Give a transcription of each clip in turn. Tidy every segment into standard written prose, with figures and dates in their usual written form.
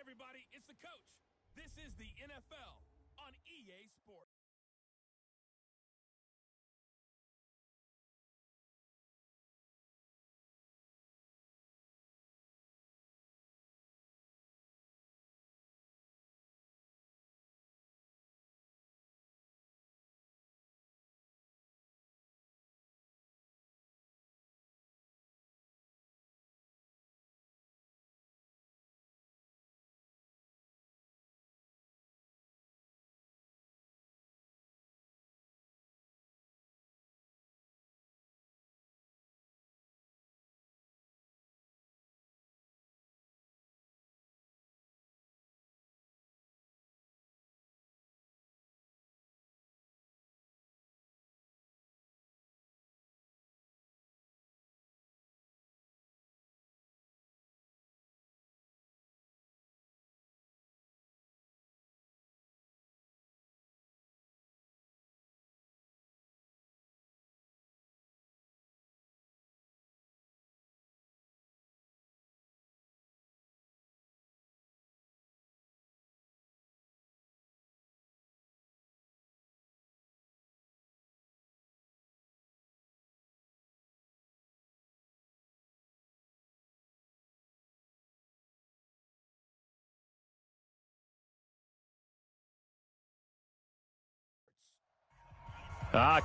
everybody, it's the coach. This is the NFL on EA Sports.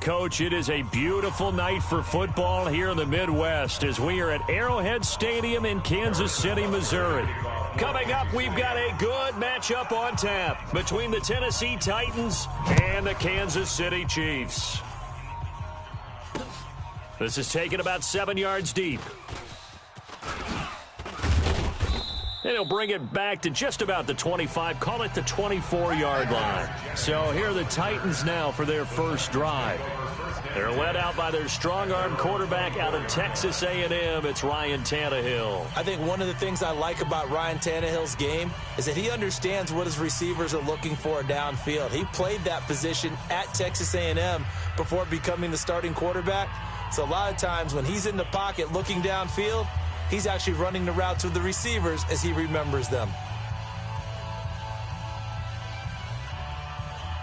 Coach, it is a beautiful night for football here in the Midwest as we are at Arrowhead Stadium in Kansas City, Missouri. Coming up, we've got a good matchup on tap between the Tennessee Titans and the Kansas City Chiefs. This is taken about 7 yards deep. And he'll bring it back to just about the 25, call it the 24-yard line. So here are the Titans now for their first drive. They're led out by their strong-arm quarterback out of Texas A&M. It's Ryan Tannehill. I think one of the things I like about Ryan Tannehill's game is that he understands what his receivers are looking for downfield. He played that position at Texas A&M before becoming the starting quarterback. So a lot of times when he's in the pocket looking downfield, he's actually running the routes with the receivers as he remembers them.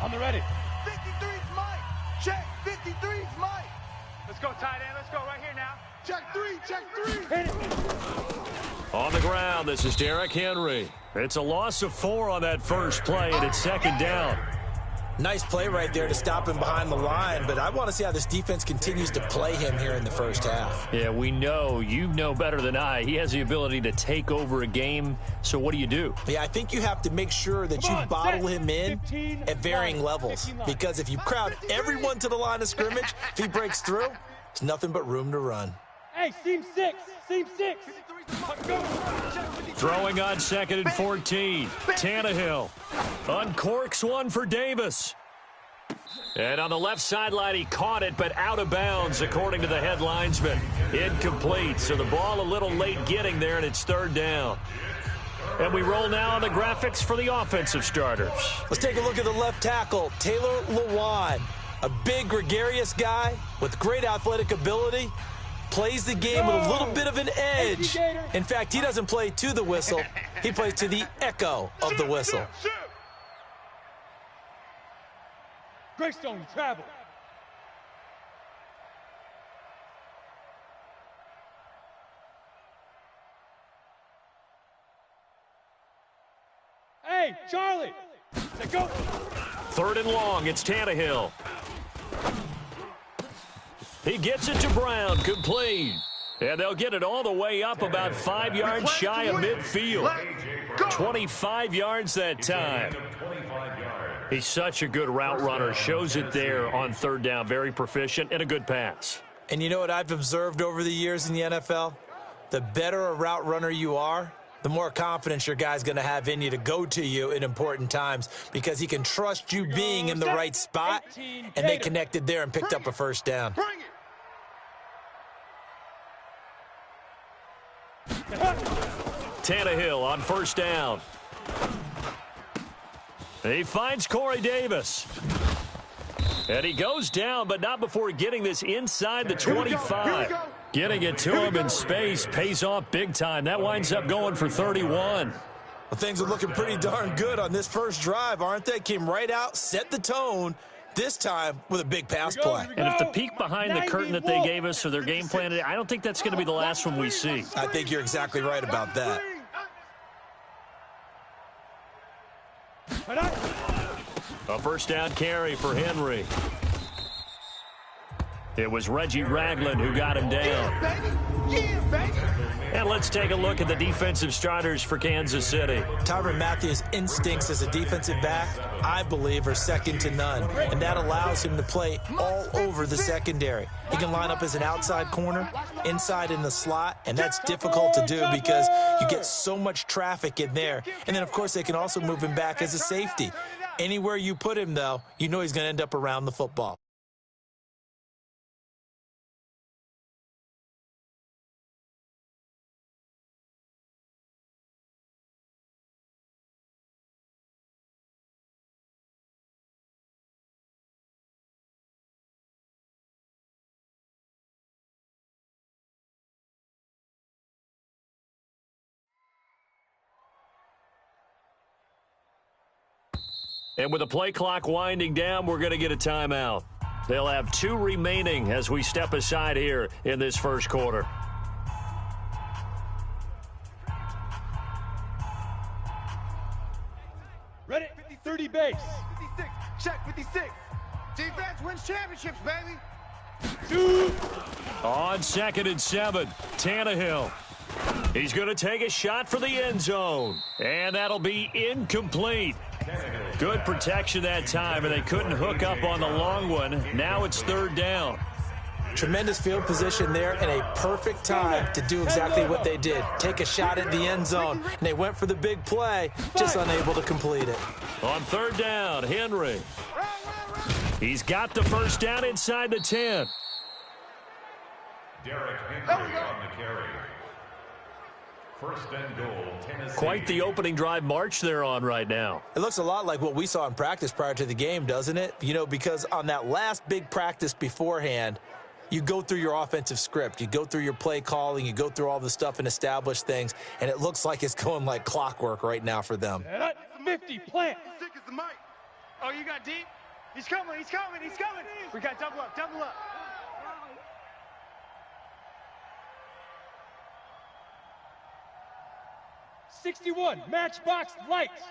On the ready. 53's Mike. Check. 53's Mike. Let's go, tight end. Let's go right here now. Check three. Check three. Hit it. On the ground, this is Derrick Henry. It's a loss of 4 on that first play, and it's second down. Nice play right there to stop him behind the line, but I want to see how this defense continues to play him here in the first half. Yeah, we know, you know better than I, he has the ability to take over a game, so what do you do? Yeah, I think you have to make sure that you bottle him in at varying levels, because if you crowd everyone to the line of scrimmage, if he breaks through, there's nothing but room to run. Hey, seam six. Throwing on 2nd and 14. Tannehill uncorks one for Davis. And on the left sideline, he caught it, but out of bounds, according to the head linesman. Incomplete, so the ball a little late getting there, and it's third down. And we roll now on the graphics for the offensive starters. Let's take a look at the left tackle, Taylor Lewan. A big, gregarious guy with great athletic ability. Plays the game with a little bit of an edge. In fact, he doesn't play to the whistle. He plays to the echo of the whistle. Greystone, travel. Hey, Charlie. Let's go. 3rd and long, it's Tannehill. He gets it to Brown, complete. And they'll get it all the way up about 5 yards shy of midfield. 25 yards that time. He's such a good route runner. Shows it there on 3rd down. Very proficient and a good pass. And you know what I've observed over the years in the NFL? The better a route runner you are, the more confidence your guy's going to have in you to go to you in important times because he can trust you being in the right spot, and they connected there and picked up a first down. Tannehill on 1st down. He finds Corey Davis. And he goes down, but not before getting this inside the 25. Getting it to him in space pays off big time. That winds up going for 31. Well, things are looking pretty darn good on this first drive, aren't they? Came right out, set the tone, this time with a big pass play. And if the peek behind the curtain that they gave us or their game plan, I don't think that's going to be the last one we see. I think you're exactly right about that. A first down carry for Henry. It was Reggie Ragland who got him down. And let's take a look at the defensive starters for Kansas City. Tyrann Mathieu's instincts as a defensive back, I believe, are second to none. And that allows him to play all over the secondary. He can line up as an outside corner, inside in the slot, and that's difficult to do because you get so much traffic in there. And then, of course, they can also move him back as a safety. Anywhere you put him, though, you know he's going to end up around the football. And with the play clock winding down, we're going to get a timeout. They'll have 2 remaining as we step aside here in this first quarter. Ready? 50-30 base. 56. Check 56. Defense wins championships, baby. On 2nd and 7, Tannehill. He's going to take a shot for the end zone. And that'll be incomplete. Good protection that time, and they couldn't hook up on the long one. Now it's 3rd down. Tremendous field position there and a perfect time to do exactly what they did. Take a shot at the end zone. And they went for the big play, just unable to complete it. On 3rd down, Henry. He's got the first down inside the 10. Derrick Henry on the carry. First and goal, Tennessee. Quite the opening drive march they're on right now. It looks a lot like what we saw in practice prior to the game, doesn't it? You know, because on that last big practice beforehand, you go through your offensive script. You go through your play calling. You go through all the stuff and establish things. And it looks like it's going like clockwork right now for them. 50, plant. Sick as the mic. Oh, you got deep? He's coming, he's coming, he's coming. We got double up, double up. 61, matchbox lights.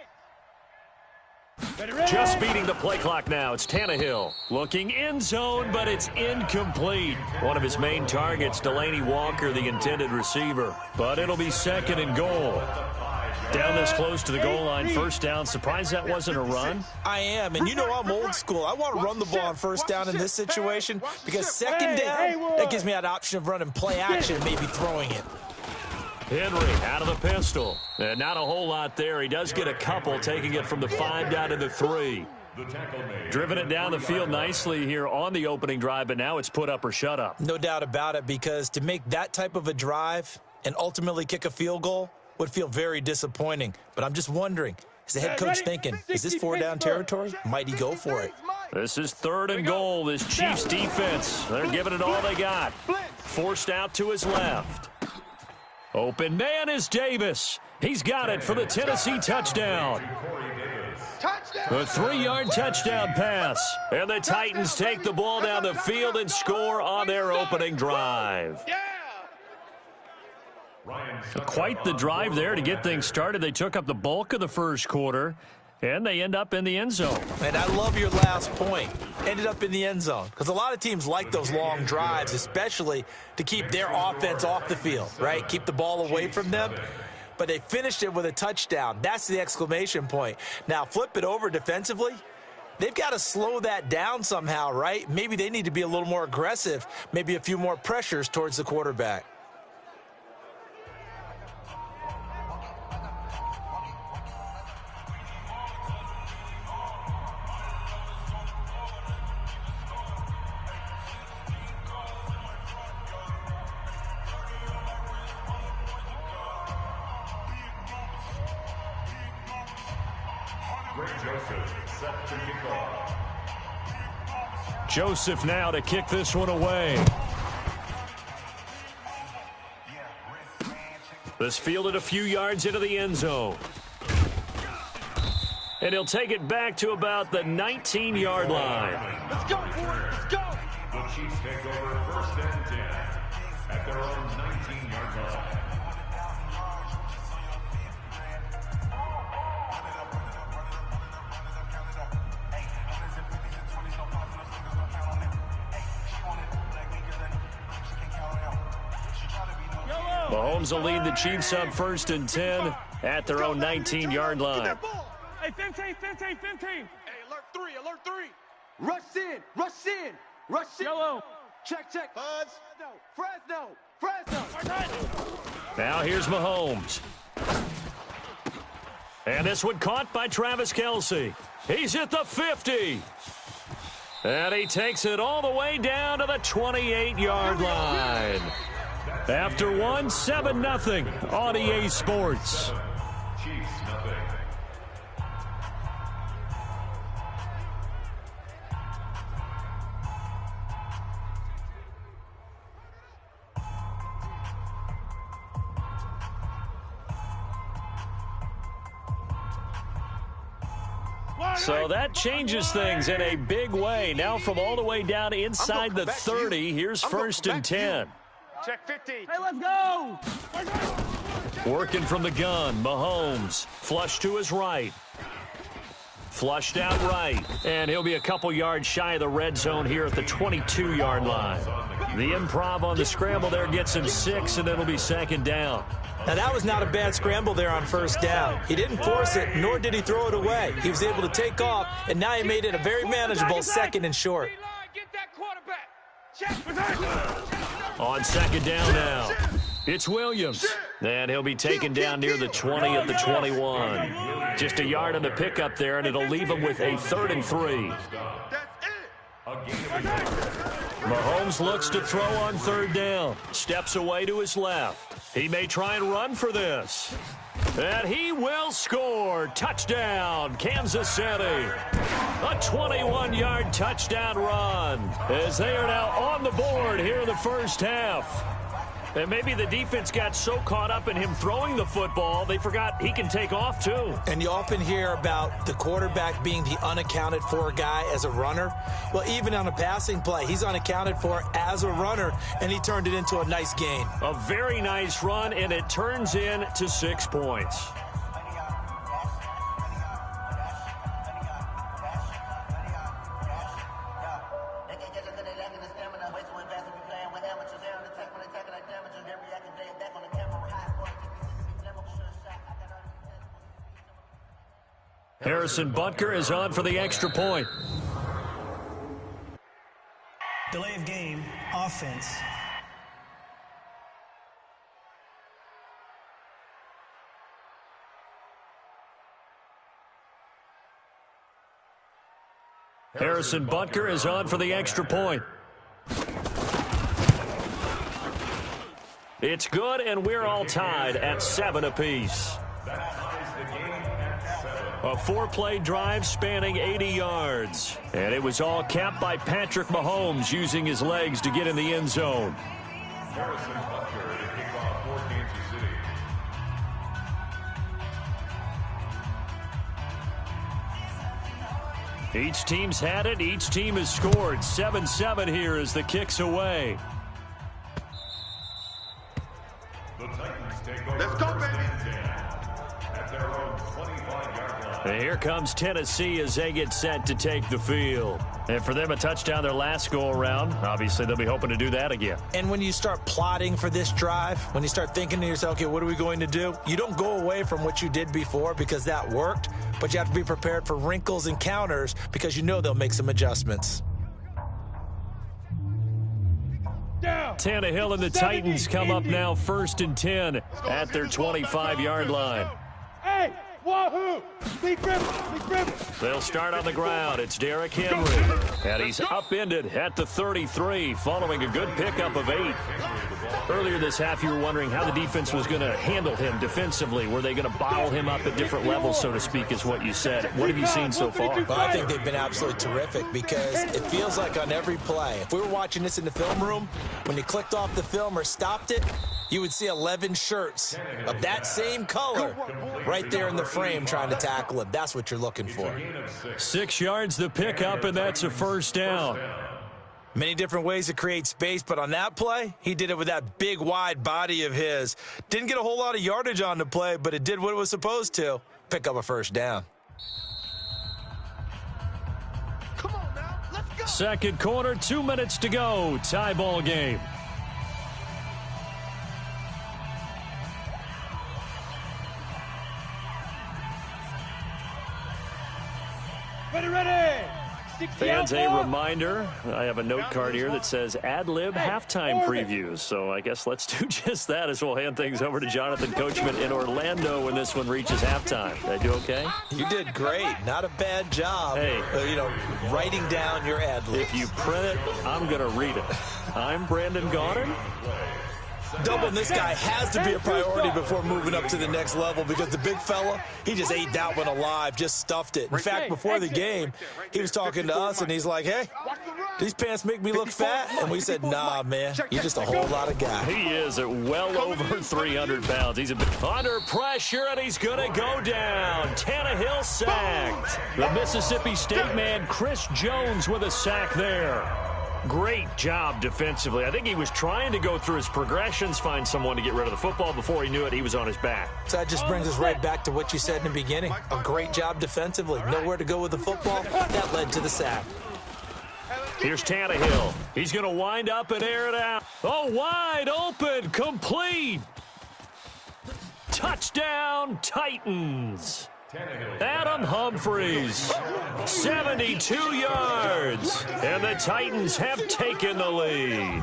Just beating the play clock now. It's Tannehill looking end zone, but it's incomplete. One of his main targets, Delaney Walker, the intended receiver. But it'll be 2nd and goal. Down this close to the goal line, first down. Surprised that wasn't a run? I am, and you know I'm old school. I want to run the ball on first down in this situation because 2nd down, that gives me that option of running play action, maybe throwing it. Henry out of the pistol. And not a whole lot there. He does get a couple, taking it from the 5 down to the 3. Driven it down the field nicely here on the opening drive, but now it's put up or shut up. No doubt about it, because to make that type of a drive and ultimately kick a field goal would feel very disappointing. But I'm just wondering, is the head coach thinking, is this 4-down territory? Might he go for it? This is 3rd and goal. This Chiefs defense, they're giving it all they got. Forced out to his left. Open man is Davis. He's got it for the Tennessee touchdown. A 3-yard touchdown pass. And the Titans take the ball down the field and score on their opening drive. Quite the drive there to get things started. They took up the bulk of the first quarter, and they end up in the end zone. And I love your last point. Ended up in the end zone. Because a lot of teams like those long drives, especially to keep their offense off the field, right? Keep the ball away from them. But they finished it with a touchdown. That's the exclamation point. Now, flip it over defensively. They've got to slow that down somehow, right? Maybe they need to be a little more aggressive. Maybe a few more pressures towards the quarterback. Joseph now to kick this one away. This fielded a few yards into the end zone. And he'll take it back to about the 19-yard line. Let's go, boys. Let's go. The Chiefs take over 1st and 10 at their own 19-yard line. Mahomes will lead the Chiefs up 1st and 10 at their own 19-yard line. Hey, 15. Hey, alert 3. Rush in. Yellow. Check. Fresno. Now here's Mahomes. And this one caught by Travis Kelce. He's at the 50. And he takes it all the way down to the 28-yard line. After one, 7-0 on EA Sports. Chiefs nothing. So that changes things in a big way. Now from all the way down inside the 30, here's 1st and 10. Check 50. Hey, let's go! Working from the gun, Mahomes. Flush to his right. Flushed out right. And he'll be a couple yards shy of the red zone here at the 22-yard line. The improv on the scramble there gets him 6, and it'll be 2nd down. Now, that was not a bad scramble there on 1st down. He didn't force it, nor did he throw it away. He was able to take off, and now he made it a very manageable 2nd and short. Get that quarterback. Check. On 2nd down now, it's Williams. And he'll be taken down near the 20 at the 21. Just a yard on the pickup there, and it'll leave him with a 3rd and 3. Mahomes looks to throw on 3rd down. Steps away to his left. He may try and run for this. And he will score. Touchdown, Kansas City. A 21-yard touchdown run as they are now on the board here in the 1st half. And maybe the defense got so caught up in him throwing the football, they forgot he can take off too. And you often hear about the quarterback being the unaccounted for guy as a runner. Well, even on a passing play, he's unaccounted for as a runner, and he turned it into a nice gain. A very nice run, and it turns into 6 points. Harrison Butker is on for the extra point. Delay of game, offense. Harrison Butker is on for the extra point. It's good, and we're all tied at 7 apiece. A 4-play drive spanning 80 yards. And it was all capped by Patrick Mahomes using his legs to get in the end zone. Harrison Butker to kick off for Kansas City. Each team's had it. Each team has scored. 7-7 here as the kick's away. The Titans take over. Let's go, baby. At their own 25-yard line. And here comes Tennessee as they get set to take the field. And for them, a touchdown their last go-around. Obviously, they'll be hoping to do that again. And when you start plotting for this drive, when you start thinking to yourself, okay, what are we going to do? You don't go away from what you did before because that worked, but you have to be prepared for wrinkles and counters because you know they'll make some adjustments. Tannehill and the Titans come up now 1st and 10 at their 25-yard line. Hey, wahoo! Big river. They'll start on the ground. It's Derrick Henry. And he's upended at the 33 following a good pickup of 8. Earlier this half, you were wondering how the defense was going to handle him defensively. Were they going to bottle him up at different levels, so to speak, is what you said. What have you seen so far? Well, I think they've been absolutely terrific because it feels like on every play, if we were watching this in the film room, when you clicked off the film or stopped it, you would see 11 shirts of that same color right there in the frame trying to tackle him. That's what you're looking for. 6 yards the pickup, and that's a first down. Many different ways to create space, but on that play, he did it with that big, wide body of his. Didn't get a whole lot of yardage on the play, but it did what it was supposed to. Pick up a first down. Come on now, let's go. Second quarter, 2 minutes to go. Tie ball game. Ready. Fans, a reminder, I have a note card here that says ad-lib halftime previews. So I guess let's do just that as we'll hand things over to Jonathan Coachman in Orlando when this one reaches halftime. Did I do okay? You did great. Not a bad job, hey, writing down your ad-libs. If you print it, I'm going to read it. I'm Brandon Gaudin. Doubling this guy has to be a priority before moving up to the next level because the big fella, he just ate that one alive, just stuffed it. In fact, before the game, he was talking to us, and he's like, hey, these pants make me look fat. And we said, nah, man, you're just a whole lot of guy. He is at well over 300 pounds. He's a bit under pressure, and he's going to go down. Tannehill sacked. The Mississippi State man, Chris Jones, with a sack there. Great job defensively. I think he was trying to go through his progressions, find someone to get rid of the football. Before he knew it, he was on his back. So that just brings us right back to what you said in the beginning. A great job defensively. Nowhere to go with the football. That led to the sack. Here's Tannehill. He's going to wind up and air it out. Oh, wide open, complete. Touchdown, Titans. Adam Humphries, 72 yards, and the Titans have taken the lead.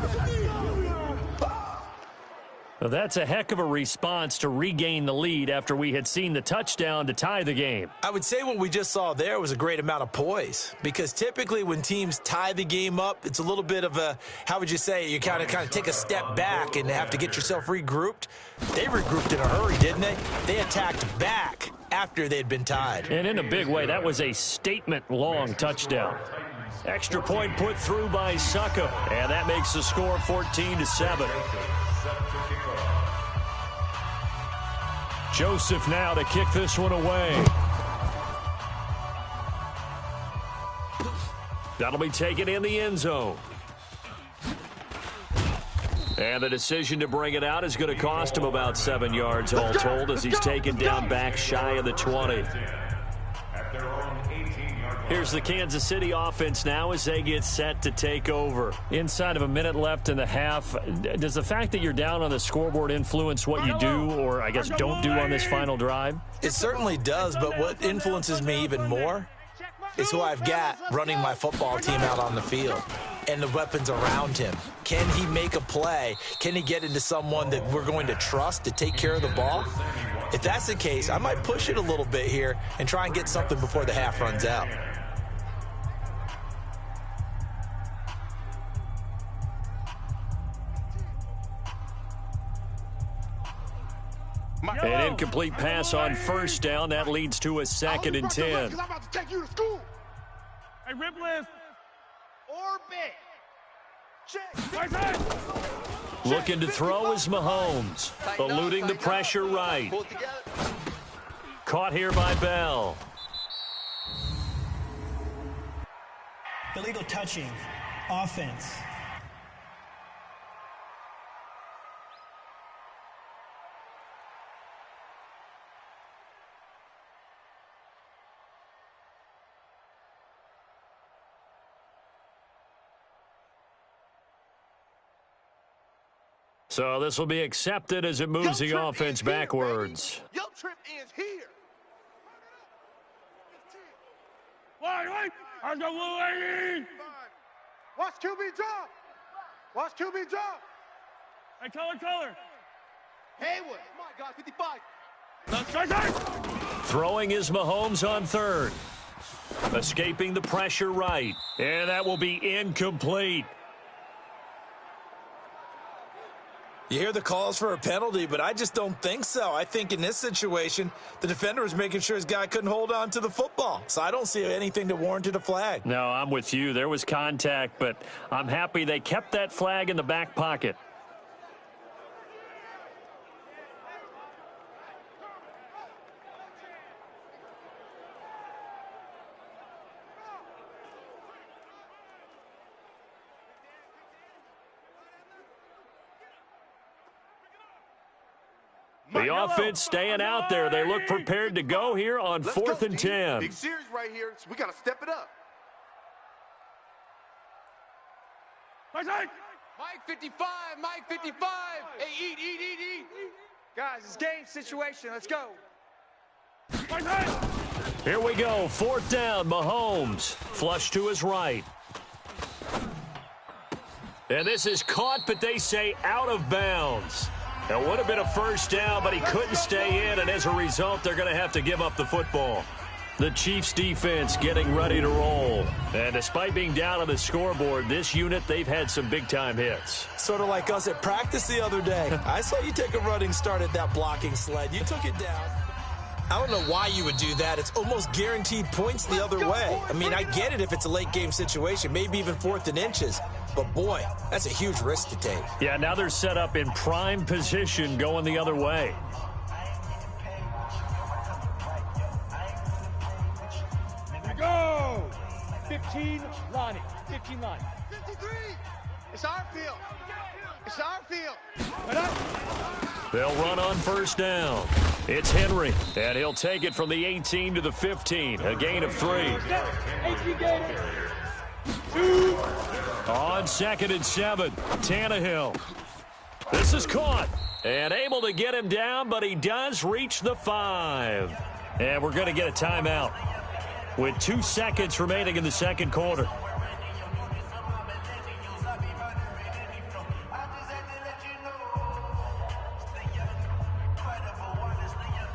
Well, that's a heck of a response to regain the lead after we had seen the touchdown to tie the game. I would say what we just saw there was a great amount of poise, because typically when teams tie the game up, it's a little bit of a, how would you say, you kind of take a step back and have to get yourself regrouped. They regrouped in a hurry, didn't they? They attacked back after they'd been tied. And in a big way, that was a statement-long touchdown. Extra point put through by Suckup, and that makes the score 14-7. Joseph now to kick this one away. That'll be taken in the end zone. And the decision to bring it out is going to cost him about 7 yards all told as he's taken down back shy of the 20. Here's the Kansas City offense now as they get set to take over. Inside of a minute left in the half, does the fact that you're down on the scoreboard influence what you do, or I guess don't do on this final drive? It certainly does, but what influences me even more is who I've got running my football team out on the field and the weapons around him. Can he make a play? Can he get into someone that we're going to trust to take care of the ball? If that's the case, I might push it a little bit here and try and get something before the half runs out. An incomplete pass on first down. That leads to a 2nd and 10. I'm about to take you to school. Hey, rip list. Orbit. Check. Looking to throw is Mahomes. Eluding the pressure right. Caught here by Bell. Illegal touching. Offense. So this will be accepted as it moves the offense backwards. Your trip ends here. Wait. I got Blue 80. Watch QB drop. Watch QB drop. Hey, color. Haywood. My God, 55. Throwing is Mahomes on third. Escaping the pressure right. And that will be incomplete. You hear the calls for a penalty, but I just don't think so. I think in this situation, the defender was making sure his guy couldn't hold on to the football. So I don't see anything that warranted a flag. No, I'm with you. There was contact, but I'm happy they kept that flag in the back pocket. The offense staying out there. They look prepared to go here on 4th and 10. Big series right here, so we got to step it up. Mike 55, Mike 55. Hey, eat. Guys, it's game situation. Let's go. Here we go. 4th down. Mahomes. Flush to his right. And this is caught, but they say out of bounds. It would have been a first down, but he couldn't stay in, and as a result, they're going to have to give up the football. The Chiefs defense getting ready to roll. And despite being down on the scoreboard, this unit, they've had some big-time hits. Sort of like us at practice the other day. I saw you take a running start at that blocking sled. You took it down. I don't know why you would do that. It's almost guaranteed points the other way. I mean, I get it if it's a late-game situation, maybe even 4th and inches. But, boy, that's a huge risk to take. Yeah, now they're set up in prime position going the other way. Go! 15, Lonnie. 15, Lonnie. 53! It's our field. It's our field. They'll run on first down. It's Henry, and he'll take it from the 18 to the 15. A gain of 3. On 2nd and 7, Tannehill. This is caught and able to get him down, but he does reach the 5. And we're going to get a timeout with 2 seconds remaining in the second quarter.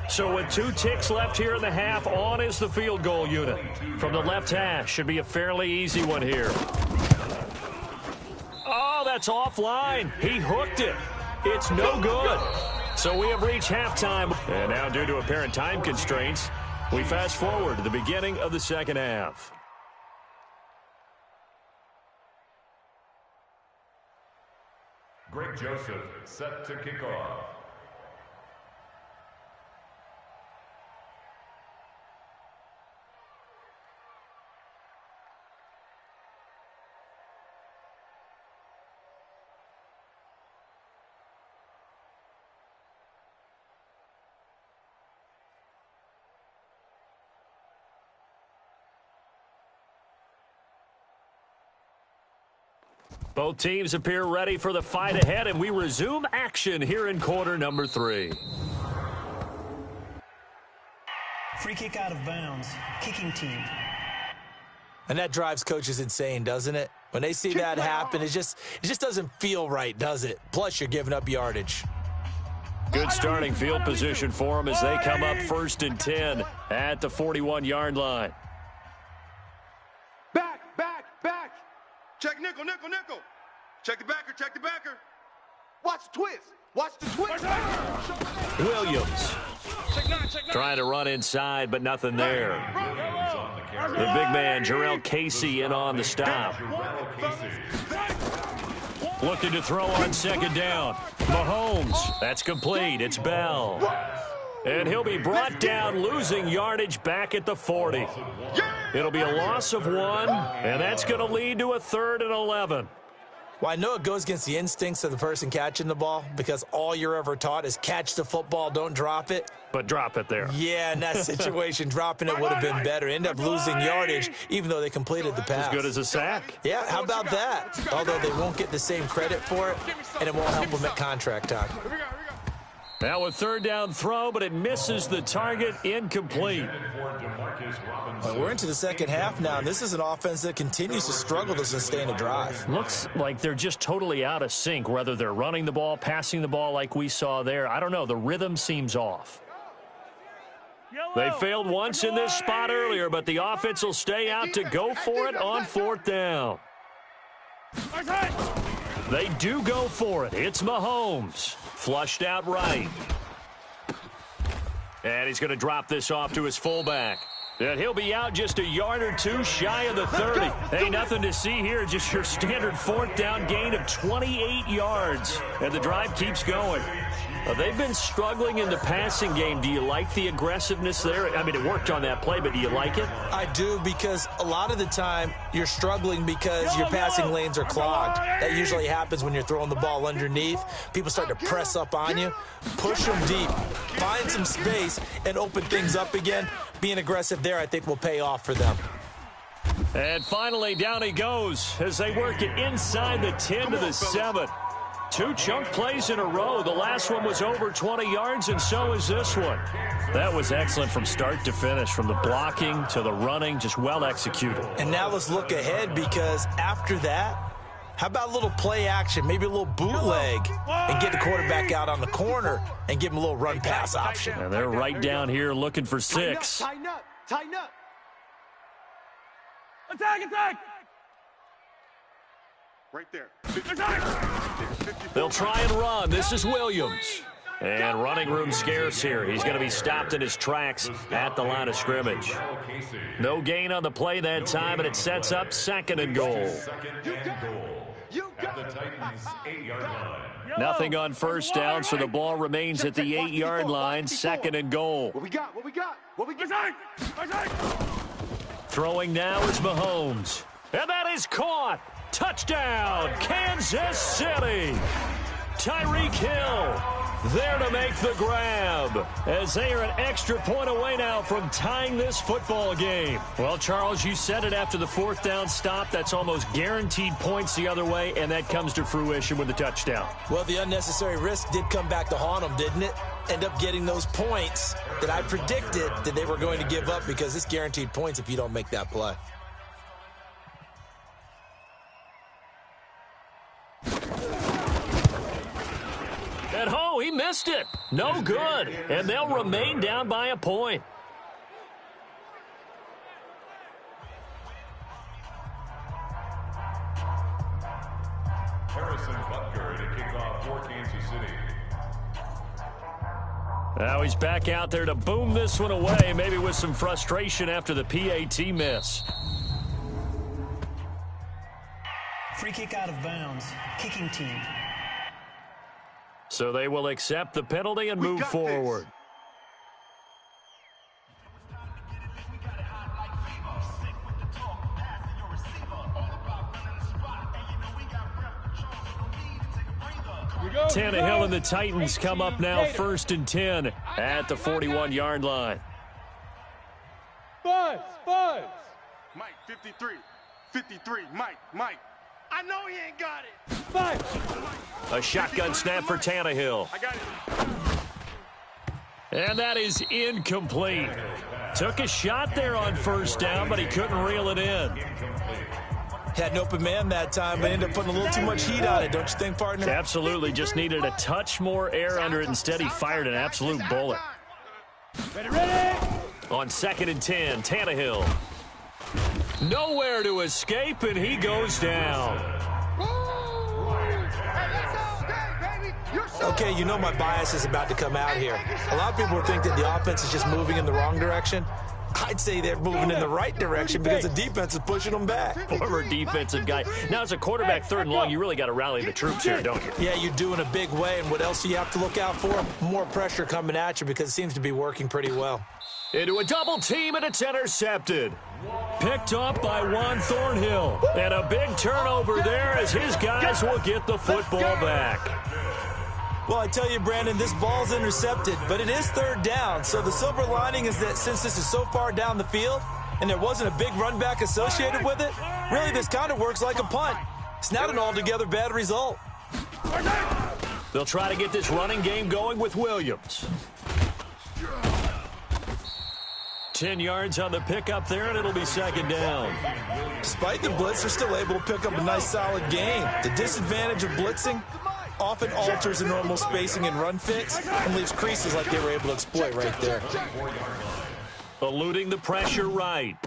So with 2 ticks left here in the half, on is the field goal unit. From the left hash, should be a fairly easy one here. Oh, that's offline. He hooked it. It's no good. So we have reached halftime. And now due to apparent time constraints, we fast forward to the beginning of the second half. Greg Joseph set to kick off. Both teams appear ready for the fight ahead, and we resume action here in quarter number 3. Free kick out of bounds. Kicking team. And that drives coaches insane, doesn't it? When they see that happen, it just doesn't feel right, does it? Plus, you're giving up yardage. Good starting field position for them as they come up 1st and 10 at the 41-yard line. Back. Check nickel. Check the backer. Watch the twist. Williams trying to run inside, but nothing there. The big man, Jarrell Casey, in on the stop. Looking to throw on 2nd down. Mahomes, that's complete. It's Bell. And he'll be brought down, losing yardage back at the 40. It'll be a loss of 1, and that's going to lead to a 3rd and 11. Well, I know it goes against the instincts of the person catching the ball because all you're ever taught is catch the football, don't drop it. But drop it there. Yeah, in that situation, dropping it would have been better. End up losing yardage, even though they completed the pass. As good as a sack. Yeah, how about that? Although they won't get the same credit for it, and it won't help them at contract time. Now a 3rd down throw, but it misses the target, incomplete. Well, we're into the second half now, and this is an offense that continues to struggle to sustain a drive. Looks like they're just totally out of sync, whether they're running the ball, passing the ball like we saw there. I don't know. The rhythm seems off. They failed once in this spot earlier, but the offense will stay out to go for it on 4th down. They do go for it. It's Mahomes. Flushed out right. And he's going to drop this off to his fullback. And he'll be out just a yard or 2 shy of the 30. Hey, nothing to see here. Just your standard 4th down gain of 28 yards. And the drive keeps going. They've been struggling in the passing game. Do you like the aggressiveness there? I mean, it worked on that play, but do you like it? I do, because a lot of the time you're struggling because your passing lanes are clogged. That usually happens when you're throwing the ball underneath. People start to press up on you. Push them deep. Find some space and open things up again. Being aggressive there, I think, will pay off for them. And finally, down he goes as they work it inside the 10 to the 7. 2 chunk plays in a row. The last one was over 20 yards, and so is this one. That was excellent from start to finish, from the blocking to the running, just well executed. And now let's look ahead, because after that, how about a little play action, maybe a little bootleg, and get the quarterback out on the corner and give him a little run-pass option. And they're right down here looking for 6. Tighten up, tighten up. Attack, attack! Right there. They'll try and run. This is Williams. And running room scarce here. He's going to be stopped in his tracks at the line of scrimmage. No gain on the play that time, and it sets up 2nd and goal. At the Titans' 8-yard line. Nothing on first down, so the ball remains at the 8-yard line, 2nd and goal. What we got? What we got? What we got? Throwing now is Mahomes. And that is caught. Touchdown, Kansas City. Tyreek Hill there to make the grab, as they are an extra point away now from tying this football game. Well, Charles, you said it after the 4th down stop. That's almost guaranteed points the other way, and that comes to fruition with the touchdown. Well, the unnecessary risk did come back to haunt them, didn't it? End up getting those points that I predicted that they were going to give up, because it's guaranteed points if you don't make that play. And he missed it. No good. And they'll remain down by a point. Harrison Butker to kick off for Kansas City. Now he's back out there to boom this one away, maybe with some frustration after the PAT miss. Free kick out of bounds. Kicking team. So they will accept the penalty and move forward. Tannehill and the Titans come up now 1st and 10 at the 41-yard line. Mike, 53. 53, Mike. I know he ain't got it. A shotgun snap for Tannehill. I got it. And that is incomplete. Took a shot there on 1st down, but he couldn't reel it in. Had an open man that time, but ended up putting a little too much heat on it, don't you think, partner? Absolutely. Just needed a touch more air under it. Instead, he fired an absolute bullet. Ready. On 2nd and 10, Tannehill. Nowhere to escape, and he goes down. Okay, you know my bias is about to come out here. A lot of people think that the offense is just moving in the wrong direction. I'd say they're moving in the right direction because the defense is pushing them back. Former defensive guy. Now, as a quarterback 3rd and long, you really got to rally the troops here, don't you? Yeah, you do in a big way. And what else do you have to look out for? More pressure coming at you, because it seems to be working pretty well. Into a double team, and it's intercepted. Picked up by Juan Thornhill. And a big turnover there as his guys will get the football back. Well, I tell you, Brandon, this ball's intercepted, but it is 3rd down. So the silver lining is that since this is so far down the field and there wasn't a big run back associated with it, really this kind of works like a punt. It's not an altogether bad result. They'll try to get this running game going with Williams. 10 yards on the pickup there, and it'll be 2nd down. Despite the blitz, they're still able to pick up a nice, solid gain. The disadvantage of blitzing often alters the normal spacing and run fits and leaves creases like they were able to exploit right there. Eluding the pressure right.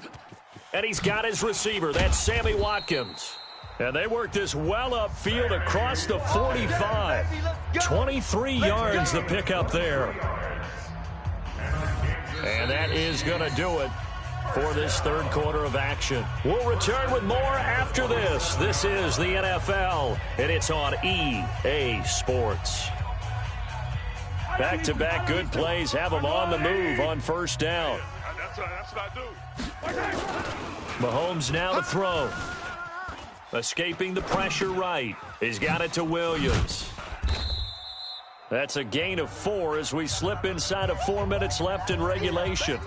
And he's got his receiver. That's Sammy Watkins. And they work this well upfield across the 45. 23 yards the pickup there. And that is going to do it for this 3rd quarter of action. We'll return with more after this. This is the NFL, and it's on EA Sports. Back-to-back good plays have him on the move on first down. That's what I do. Mahomes now to throw. Escaping the pressure right. He's got it to Williams. That's a gain of 4 as we slip inside of 4 minutes left in regulation.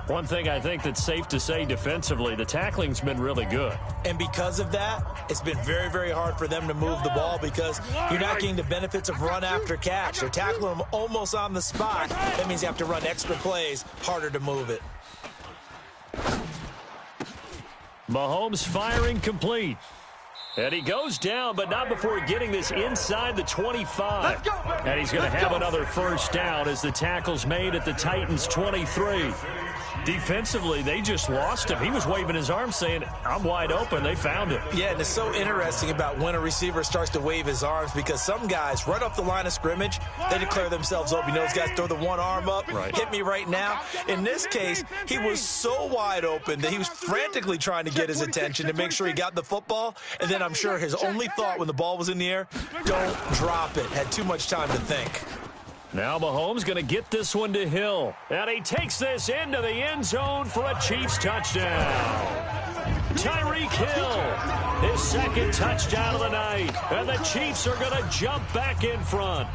One thing I think that's safe to say defensively, the tackling's been really good. And because of that, it's been very, very hard for them to move the ball because you're not getting the benefits of run after catch. They're tackling them almost on the spot. That means you have to run extra plays, harder to move it. Mahomes firing complete. And he goes down, but not before getting this inside the 25. And he's going to have another first down as the tackle's made at the Titans' 23. Defensively, they just lost him. He was waving his arms saying, I'm wide open. They found him. Yeah, and it's so interesting about when a receiver starts to wave his arms because some guys, right off the line of scrimmage, they declare themselves open. You know, those guys throw the one arm up, hit me right now. In this case, he was so wide open that he was frantically trying to get his attention to make sure he got the football. And then I'm sure his only thought when the ball was in the air, don't drop it. Had too much time to think. Now Mahomes going to get this one to Hill. And he takes this into the end zone for a Chiefs touchdown. Tyreek Hill, his second touchdown of the night. And the Chiefs are going to jump back in front.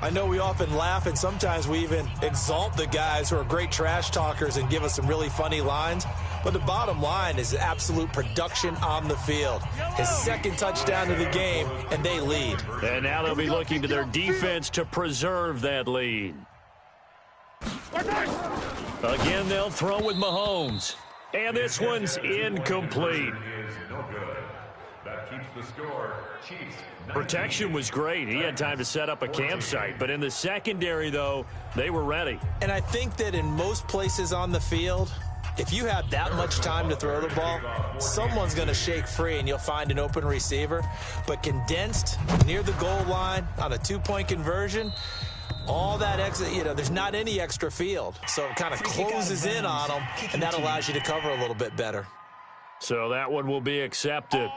I know we often laugh and sometimes we even exalt the guys who are great trash talkers and give us some really funny lines. But the bottom line is absolute production on the field. His second touchdown of the game, and they lead. And now they'll be looking to their defense to preserve that lead. Again, they'll throw with Mahomes. And this one's incomplete. That keeps the score. Chiefs. Protection was great. He had time to set up a campsite. But in the secondary, though, they were ready. And I think that in most places on the field, if you have that much time to throw the ball, someone's going to shake free and you'll find an open receiver. But condensed near the goal line on a two-point conversion, all that extra, you know, there's not any extra field. So it kind of closes in on them, and that allows you to cover a little bit better. So that one will be accepted.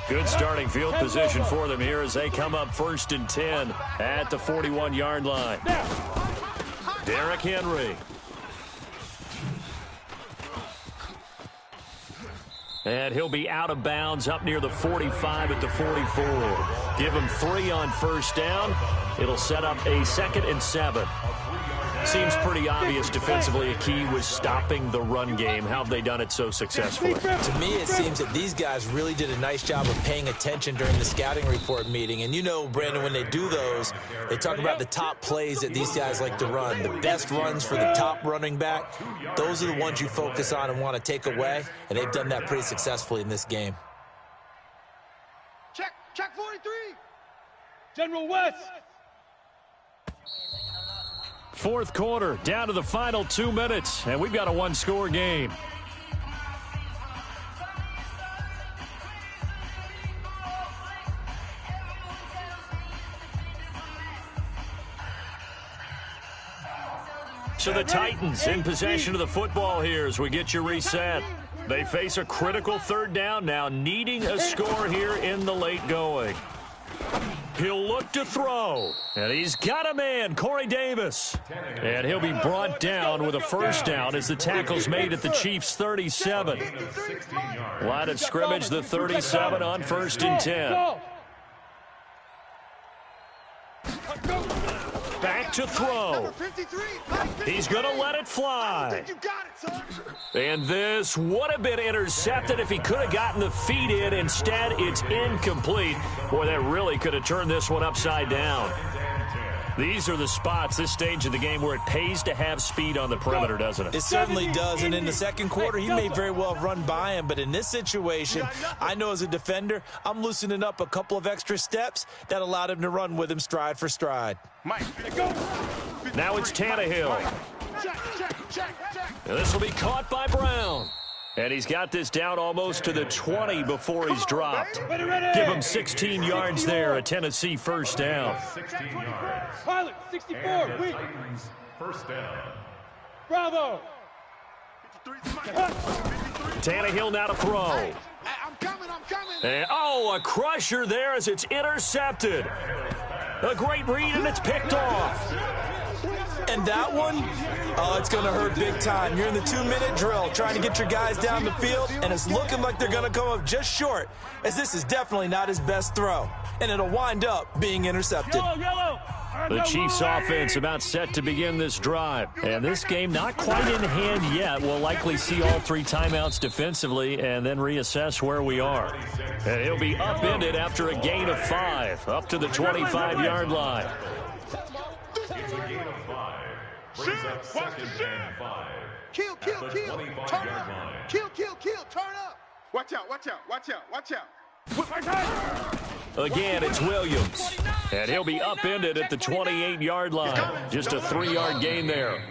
Good starting field position for them here as they come up 1st and 10 at the 41-yard line. Derrick Henry. And he'll be out of bounds up near the 45 at the 44. Give him 3 on first down. It'll set up a 2nd and 7. Seems pretty obvious defensively a key was stopping the run game. How have they done it so successfully? To me, it seems that these guys really did a nice job of paying attention during the scouting report meeting. And you know, Brandon, when they do those, they talk about the top plays that these guys like to run. The best runs for the top running back, those are the ones you focus on and want to take away. And they've done that pretty successfully in this game. Check 43. General West. 4th quarter, down to the final 2 minutes, and we've got a one-score game. So the Titans in possession of the football here as we get you reset. They face a critical 3rd down now, needing a score here in the late going. He'll look to throw, and he's got a man, Corey Davis. And he'll be brought down with a first down as the tackle's made at the Chiefs' 37. Line of scrimmage, the 37 on 1st and 10. Back to throw. He's going to let it fly. And this would have been intercepted if he could have gotten the feet in. Instead, it's incomplete. Boy, that really could have turned this one upside down. These are the spots, this stage of the game, where it pays to have speed on the perimeter, doesn't it? It certainly does, and in the second quarter, he may very well have run by him, but in this situation, I know as a defender, I'm loosening up a couple of extra steps that allowed him to run with him stride for stride. Now it's Tannehill. And this will be caught by Brown. And he's got this down almost to the 20 before he's dropped. Give him 16 yards there, a Tennessee first down. 16 yards. Pilot, 64, wait. First down. Bravo. Tannehill now to throw. I'm coming. And, a crusher there as it's intercepted. A great read, and it's picked off. And that one, it's going to hurt big time. You're in the 2-minute drill trying to get your guys down the field, and it's looking like they're going to come up just short, as this is definitely not his best throw. And it'll wind up being intercepted. The Chiefs offense about set to begin this drive. And this game not quite in hand yet. We'll likely see all 3 timeouts defensively and then reassess where we are. And he'll be upended after a gain of 5, up to the 25-yard line. It's a gain of 5. Brings up 2nd and 5. Kill. At the Turn 25-yard up. line. Kill. Turn up. Watch out. Whip my time. Again, it's Williams. And he'll be upended at the 28-yard line. Just a 3-yard gain there.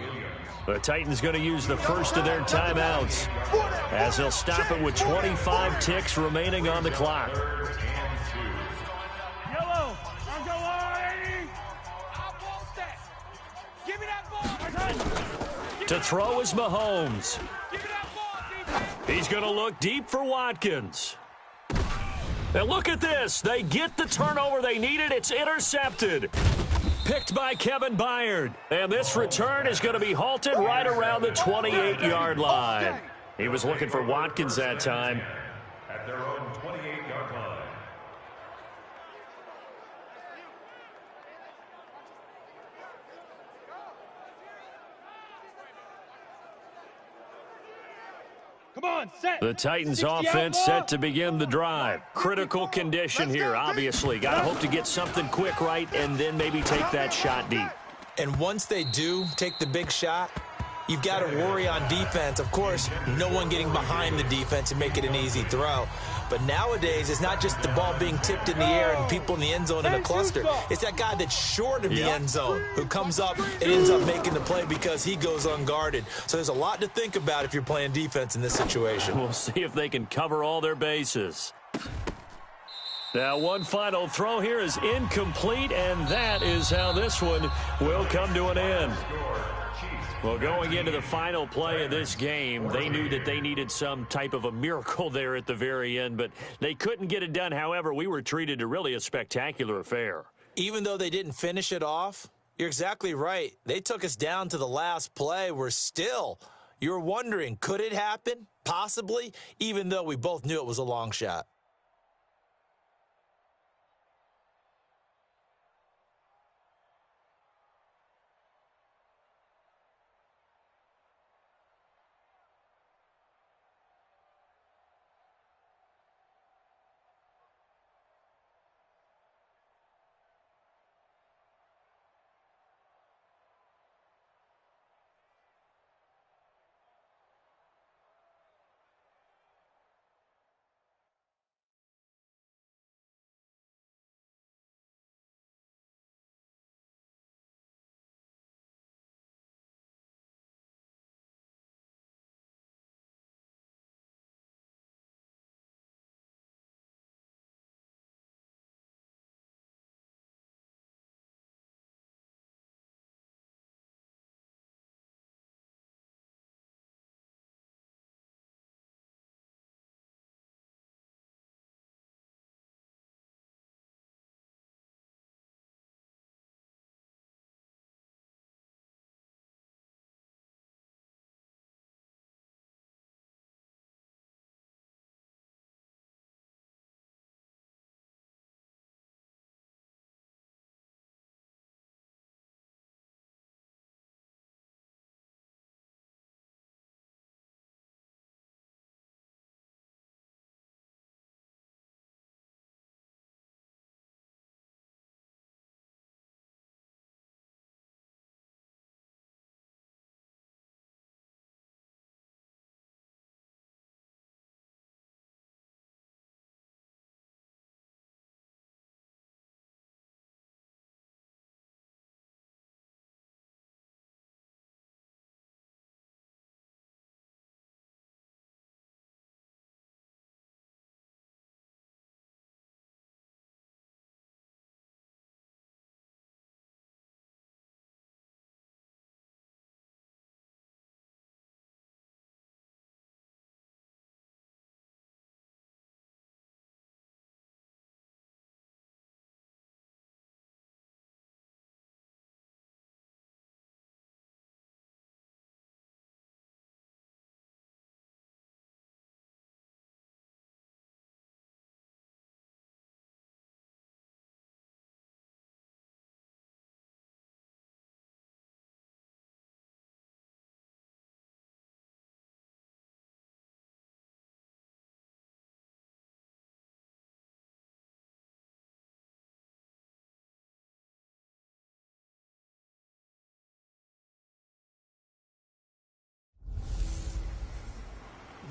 The Titans going to use the first of their timeouts, as they'll stop it with 25 ticks remaining on the clock. Yellow. I'm going. I want that. Give me that ball. To throw is Mahomes. Give me that ball, defense. He's going to look deep for Watkins. And look at this. They get the turnover they needed. It's intercepted. Picked by Kevin Byard. And this return is going to be halted right around the 28-yard line. He was looking for Watkins that time. At their own 28-yard line. Come on, set. The Titans 60 offense out, set to begin the drive. Critical condition here, obviously. Got to hope to get something quick right and then maybe take that shot deep. And once they do take the big shot, you've got to worry on defense. Of course, no one getting behind the defense and make it an easy throw. But nowadays, it's not just the ball being tipped in the air and people in the end zone in a cluster. It's that guy that's short of the end zone who comes up and ends up making the play because he goes unguarded. So there's a lot to think about if you're playing defense in this situation. We'll see if they can cover all their bases. Now, one final throw here is incomplete, and that is how this one will come to an end. Well, going into the final play of this game, they knew that they needed some type of a miracle there at the very end, but they couldn't get it done. However, we were treated to really a spectacular affair. Even though they didn't finish it off, you're exactly right. They took us down to the last play. You're wondering, could it happen? Possibly, even though we both knew it was a long shot.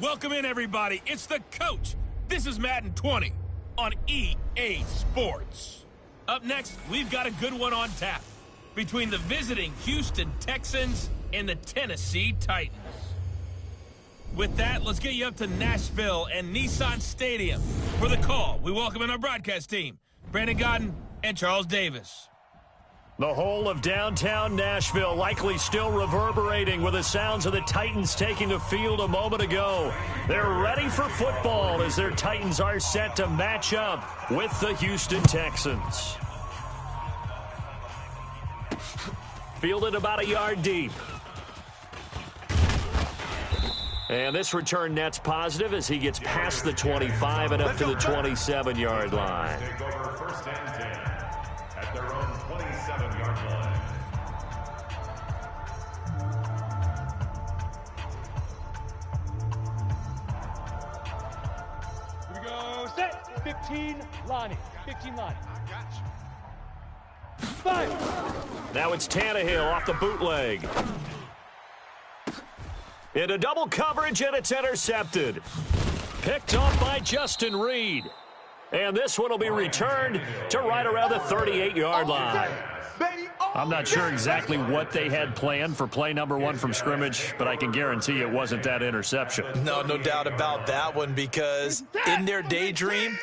Welcome in, everybody. It's the coach. This is Madden Tourny on EA Sports. Up next, we've got a good one on tap between the visiting Houston Texans and the Tennessee Titans. With that, let's get you up to Nashville and Nissan Stadium. For the call, we welcome in our broadcast team, Brandon Godden and Charles Davis. The whole of downtown Nashville likely still reverberating with the sounds of the Titans taking the field a moment ago. They're ready for football as their Titans are set to match up with the Houston Texans. Fielded about a yard deep. And this return net's positive as he gets past the 25 and up to the 27-yard line. Take over first and 10 at their own 27-yard line. Here we go. Set. 15, Lonnie. 15, Lonnie. I got you. 5. Now it's Tannehill off the bootleg. Into double coverage, and it's intercepted. Picked off by Justin Reed. And this one will be returned to right around the 38-yard line. I'm not sure exactly what they had planned for play number 1 from scrimmage, but I can guarantee it wasn't that interception. No doubt about that one, because in their daydream,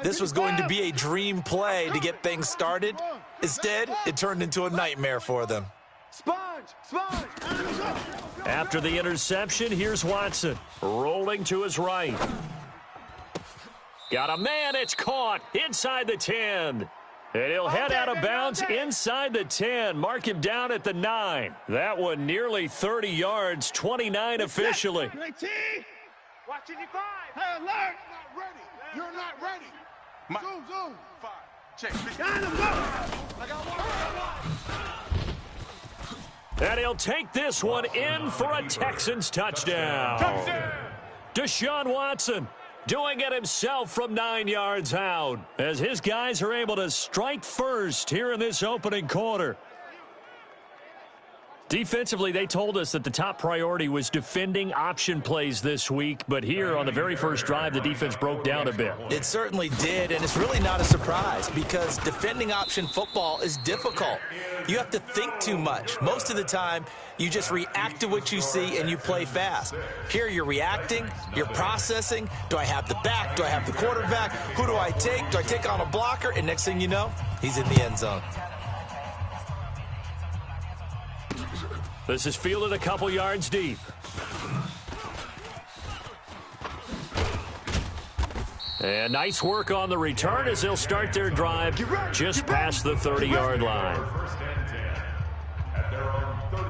this was going to be a dream play to get things started. Instead, it turned into a nightmare for them. Sponge. After the interception, here's Watson, rolling to his right. Got a man, it's caught inside the 10. And he'll head out of bounds inside the 10. Mark him down at the 9. That one nearly 30 yards, 29 officially. Watching you 5. Hey, alert. Not ready. You're not ready. Zoom. 5. Check. I got one. And he'll take this one in for a Texans touchdown. Deshaun Watson doing it himself from 9 yards out as his guys are able to strike first here in this opening quarter. Defensively, they told us that the top priority was defending option plays this week, but here on the very first drive, the defense broke down a bit. It certainly did, and it's really not a surprise because defending option football is difficult. You have to think too much. Most of the time, you just react to what you see and you play fast. Here you're reacting, you're processing. Do I have the back? Do I have the quarterback? Who do I take? Do I take on a blocker? And next thing you know, he's in the end zone. This is fielded a couple yards deep. And nice work on the return as they'll start their drive just past the 30-yard line. First and 10 at their own 30.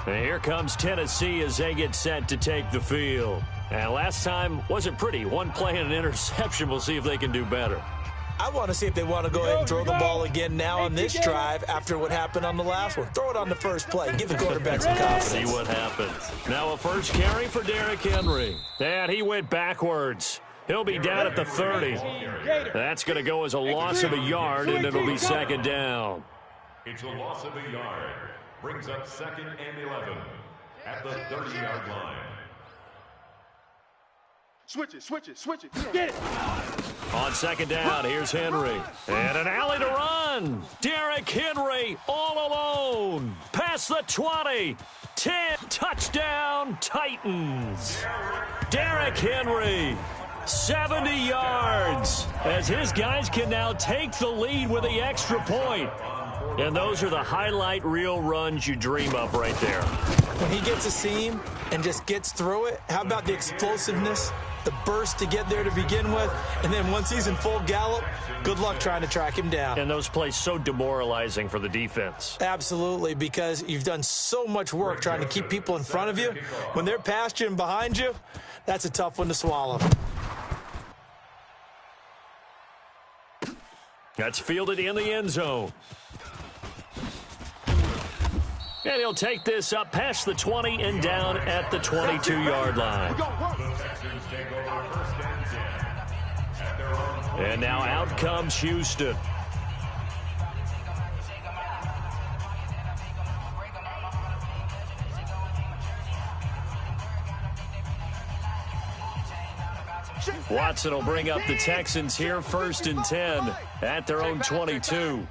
And here comes Tennessee as they get set to take the field. And last time wasn't pretty. One play and an interception. We'll see if they can do better. I want to see if they want to go ahead and throw the ball again now on this drive after what happened on the last one. Throw it on the first play. Give the quarterback some confidence. See what happens. Now a first carry for Derrick Henry. And he went backwards. He'll be down at the 30. That's going to go as a loss of a yard, and it'll be second down. It's a loss of a yard. Brings up second and 11 at the 30-yard line. Switch it. Get it. On second down, here's Henry. And an alley to run. Derrick Henry all alone. Past the 20. 10. Touchdown, Titans. Derrick Henry. 70 yards as his guys can now take the lead with the extra point. And those are the highlight reel runs you dream of right there. When he gets a seam and just gets through it, how about the explosiveness, the burst to get there to begin with, and then once he's in full gallop, good luck trying to track him down. And those plays so demoralizing for the defense. Absolutely, because you've done so much work trying to keep people in front of you. When they're past you and behind you, that's a tough one to swallow. That's fielded in the end zone. And he'll take this up past the 20 and down at the 22-yard line. And now out comes Houston. Watson will bring up the Texans here, 1st and 10 at their own 22.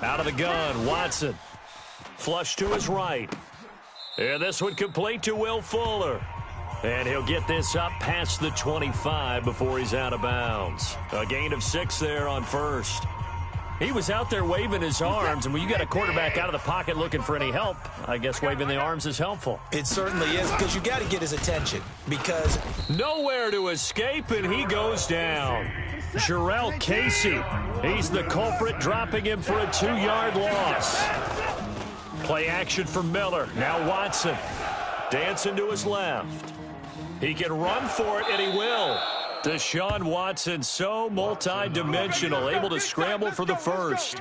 Out of the gun, Watson. Flush to his right. And this one complete to Will Fuller. And he'll get this up past the 25 before he's out of bounds. A gain of 6 there on 1st. He was out there waving his arms, and when you got a quarterback out of the pocket looking for any help, I guess waving the arms is helpful. It certainly is, because you got to get his attention, because nowhere to escape, and he goes down. Jarrell Casey, he's the culprit, dropping him for a 2-yard loss. Play action for Miller. Now Watson, dancing to his left. He can run for it, and he will. Deshaun Watson, so multi-dimensional, able to scramble for the first.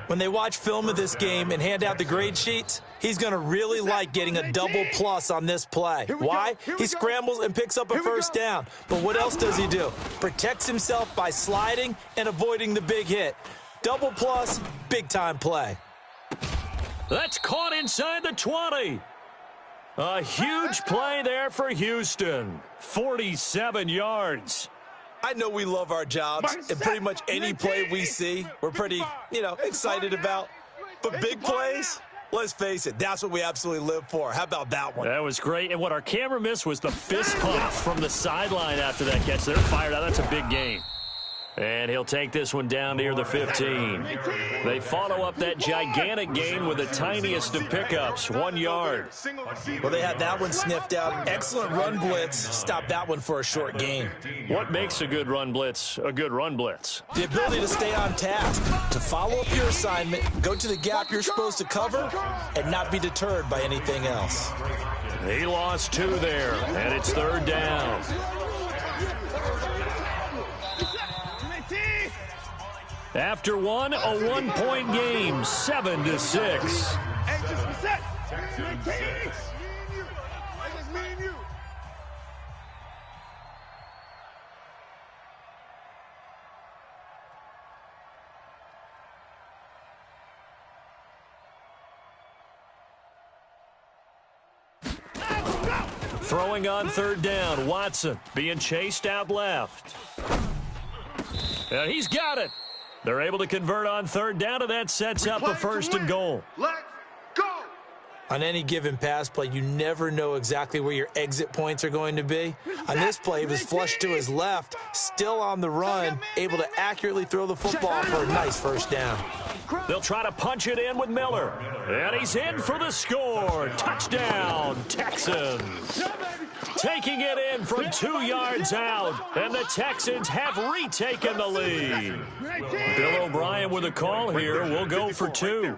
When they watch film of this game and hand out the grade sheets, he's going to really like getting a double plus on this play. Why? He scrambles and picks up a first down. But what else does he do? Protects himself by sliding and avoiding the big hit. Double plus, big-time play. That's caught inside the 20. A huge play there for Houston. 47 yards. I know we love our jobs, and pretty much any play we see, we're pretty, excited about. But big plays, let's face it, that's what we absolutely live for. How about that one? That was great. And what our camera missed was the fist pump from the sideline after that catch. They're fired out. That's a big gain. And he'll take this one down near the 15. They follow up that gigantic gain with the tiniest of pickups, 1 yard. Well, they had that one sniffed out. Excellent run blitz. Stop that one for a short gain. What makes a good run blitz a good run blitz? The ability to stay on task, to follow up your assignment, go to the gap you're supposed to cover, and not be deterred by anything else. He lost 2 there, and it's 3rd down. After one, a 1-point game, 7-6. Throwing on 3rd down, Watson being chased out left. And he's got it. They're able to convert on 3rd down, and that sets up a 1st and goal. Let's go! On any given pass play, you never know exactly where your exit points are going to be. On this play, he was flushed to his left, still on the run, able to accurately throw the football for a nice 1st down. They'll try to punch it in with Miller. And he's in for the score. Touchdown, Texans. Taking it in from 2 yards out, and the Texans have retaken the lead. Bill O'Brien with a call here. We'll go for 2.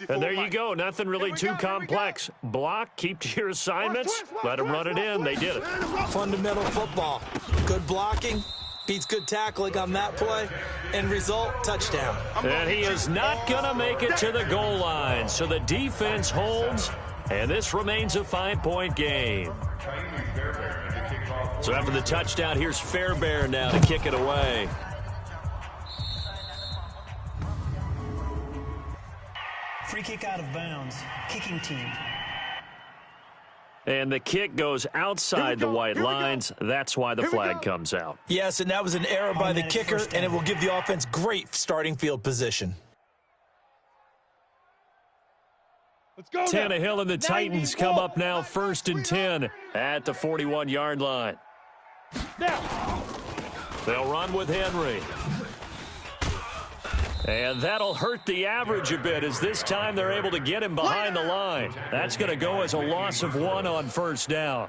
And there you go. Nothing really too complex. Block, keep to your assignments, let them run it in. They did it. Fundamental football. Good blocking beats good tackling on that play. End result, touchdown. And he is not going to make it to the goal line. So the defense holds, and this remains a 5-point game. So after the touchdown, here's Fairbairn now to kick it away. Free kick out of bounds. Kicking team. And the kick goes outside the white lines. That's why the flag comes out. Yes, and that was an error by the kicker, and it will give the offense great starting field position. Let's go. Tannehill and the Titans come up now 1st and 10 at the 41-yard line. They'll run with Henry. And that'll hurt the average a bit, as this time they're able to get him behind the line. That's going to go as a loss of 1 on 1st down.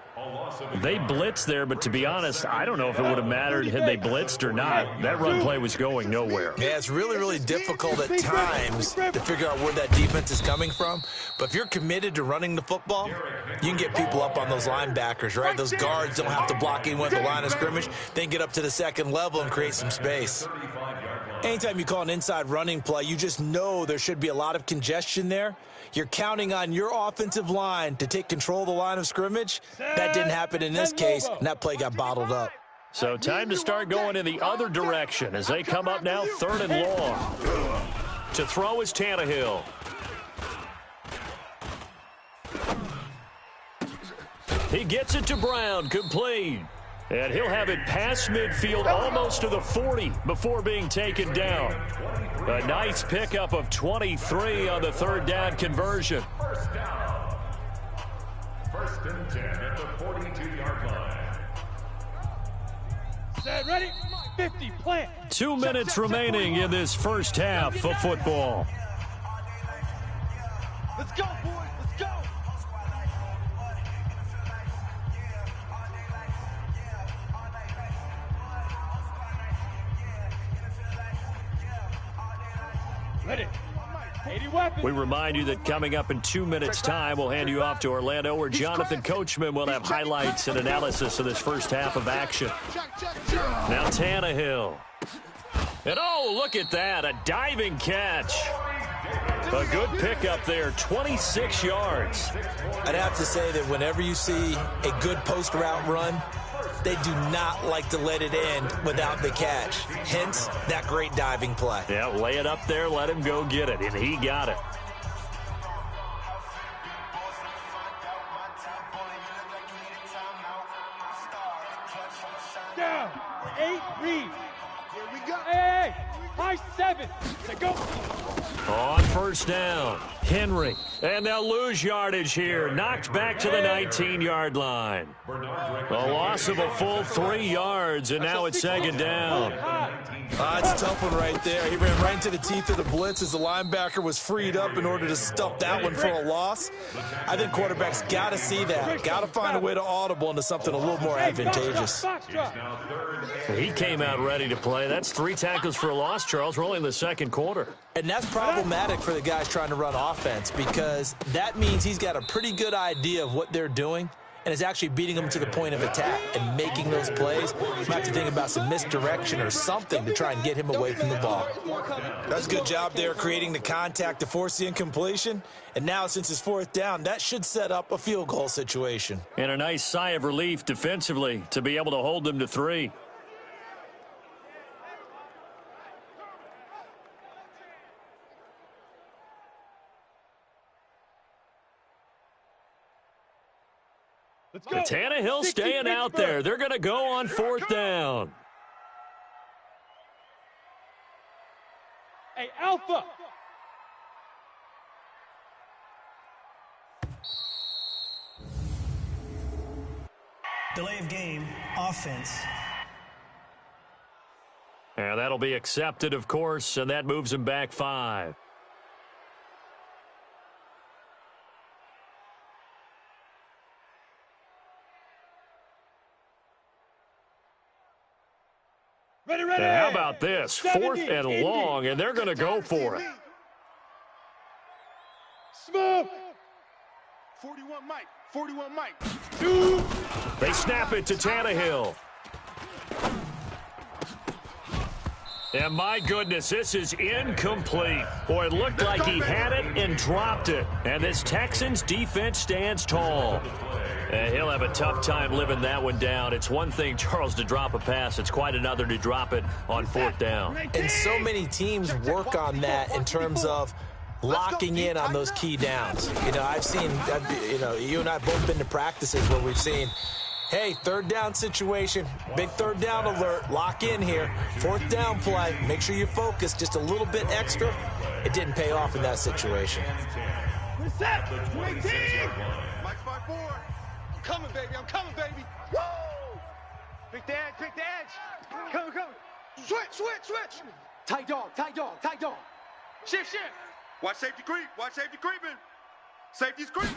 They blitzed there, but to be honest, I don't know if it would have mattered had they blitzed or not. That run play was going nowhere. Yeah, it's really, really difficult at times to figure out where that defense is coming from. But if you're committed to running the football, you can get people up on those linebackers, right? Those guards don't have to block anyone at the line of scrimmage. They can get up to the 2nd level and create some space. Anytime you call an inside running play, you just know there should be a lot of congestion there. You're counting on your offensive line to take control of the line of scrimmage. That didn't happen in this case, and that play got bottled up. So time to start going in the other direction as they come up now 3rd and long. To throw is Tannehill. He gets it to Brown, complete. And he'll have it past midfield almost to the 40 before being taken down. A nice pickup of 23 on the 3rd down conversion. First down. 1st and 10 at the 42-yard line. Set, ready? 50, plant. 2 minutes remaining in this first half of football. Let's go, boys. Let's go. Ready. 80 weapons. We remind you that coming up in 2 minutes' time, we'll hand you off to Orlando, where Jonathan Coachman will have highlights and analysis of this first half of action. Now Tannehill. And oh, look at that, a diving catch. A good pickup there, 26 yards. I'd have to say that whenever you see a good post route run, they do not like to let it end without the catch. Hence, that great diving play. Yeah, lay it up there, let him go get it, and he got it. Down. 8, read. Here we go. Hey, high 7. Say go. On first down, Henry. And they'll lose yardage here. Knocked back to the 19-yard line. A loss of a full 3 yards, and now it's 2nd down. It's a tough one right there. He ran right into the teeth of the blitz as the linebacker was freed up in order to stuff that one for a loss. I think quarterbacks got to see that. Got to find a way to audible into something a little more advantageous. He came out ready to play. That's 3 tackles for a loss, Charles. We're only in the 2nd quarter. And that's problematic for the guys trying to run offense, because that means he's got a pretty good idea of what they're doing and is actually beating them to the point of attack and making those plays. You might have to think about some misdirection or something to try and get him away from the ball. That's a good job there creating the contact to force the incompletion. And now, since it's 4th down, that should set up a field goal situation. And a nice sigh of relief defensively to be able to hold them to 3. Let's go. Tannehill staying out there. They're going to go on 4th down. Hey, Alpha. Delay of game, offense. And that'll be accepted, of course, and that moves him back 5. Ready, ready. And how about this? 4th and long, and they're going to go for it. Smoke. 41 Mike. 41 Mike. 2. They snap it to Tannehill. And my goodness, this is incomplete. Boy, it looked like he had it and dropped it. And this Texans defense stands tall. And he'll have a tough time living that one down. It's one thing, Charles, to drop a pass. It's quite another to drop it on 4th down. And so many teams work on that in terms of locking in on those key downs. You know, I've seen, you and I have both been to practices where we've seen, hey, 3rd down situation, big 3rd down alert, lock in here, 4th down play, make sure you focus just a little bit extra. It didn't pay off in that situation. Reset. 18. Mike 5-4. I'm coming, baby. I'm coming, baby. Woo! Pick the edge. Pick the edge. Come. Switch. Tight dog. Shift. Watch safety creep. Watch safety creeping. Safety's creeping.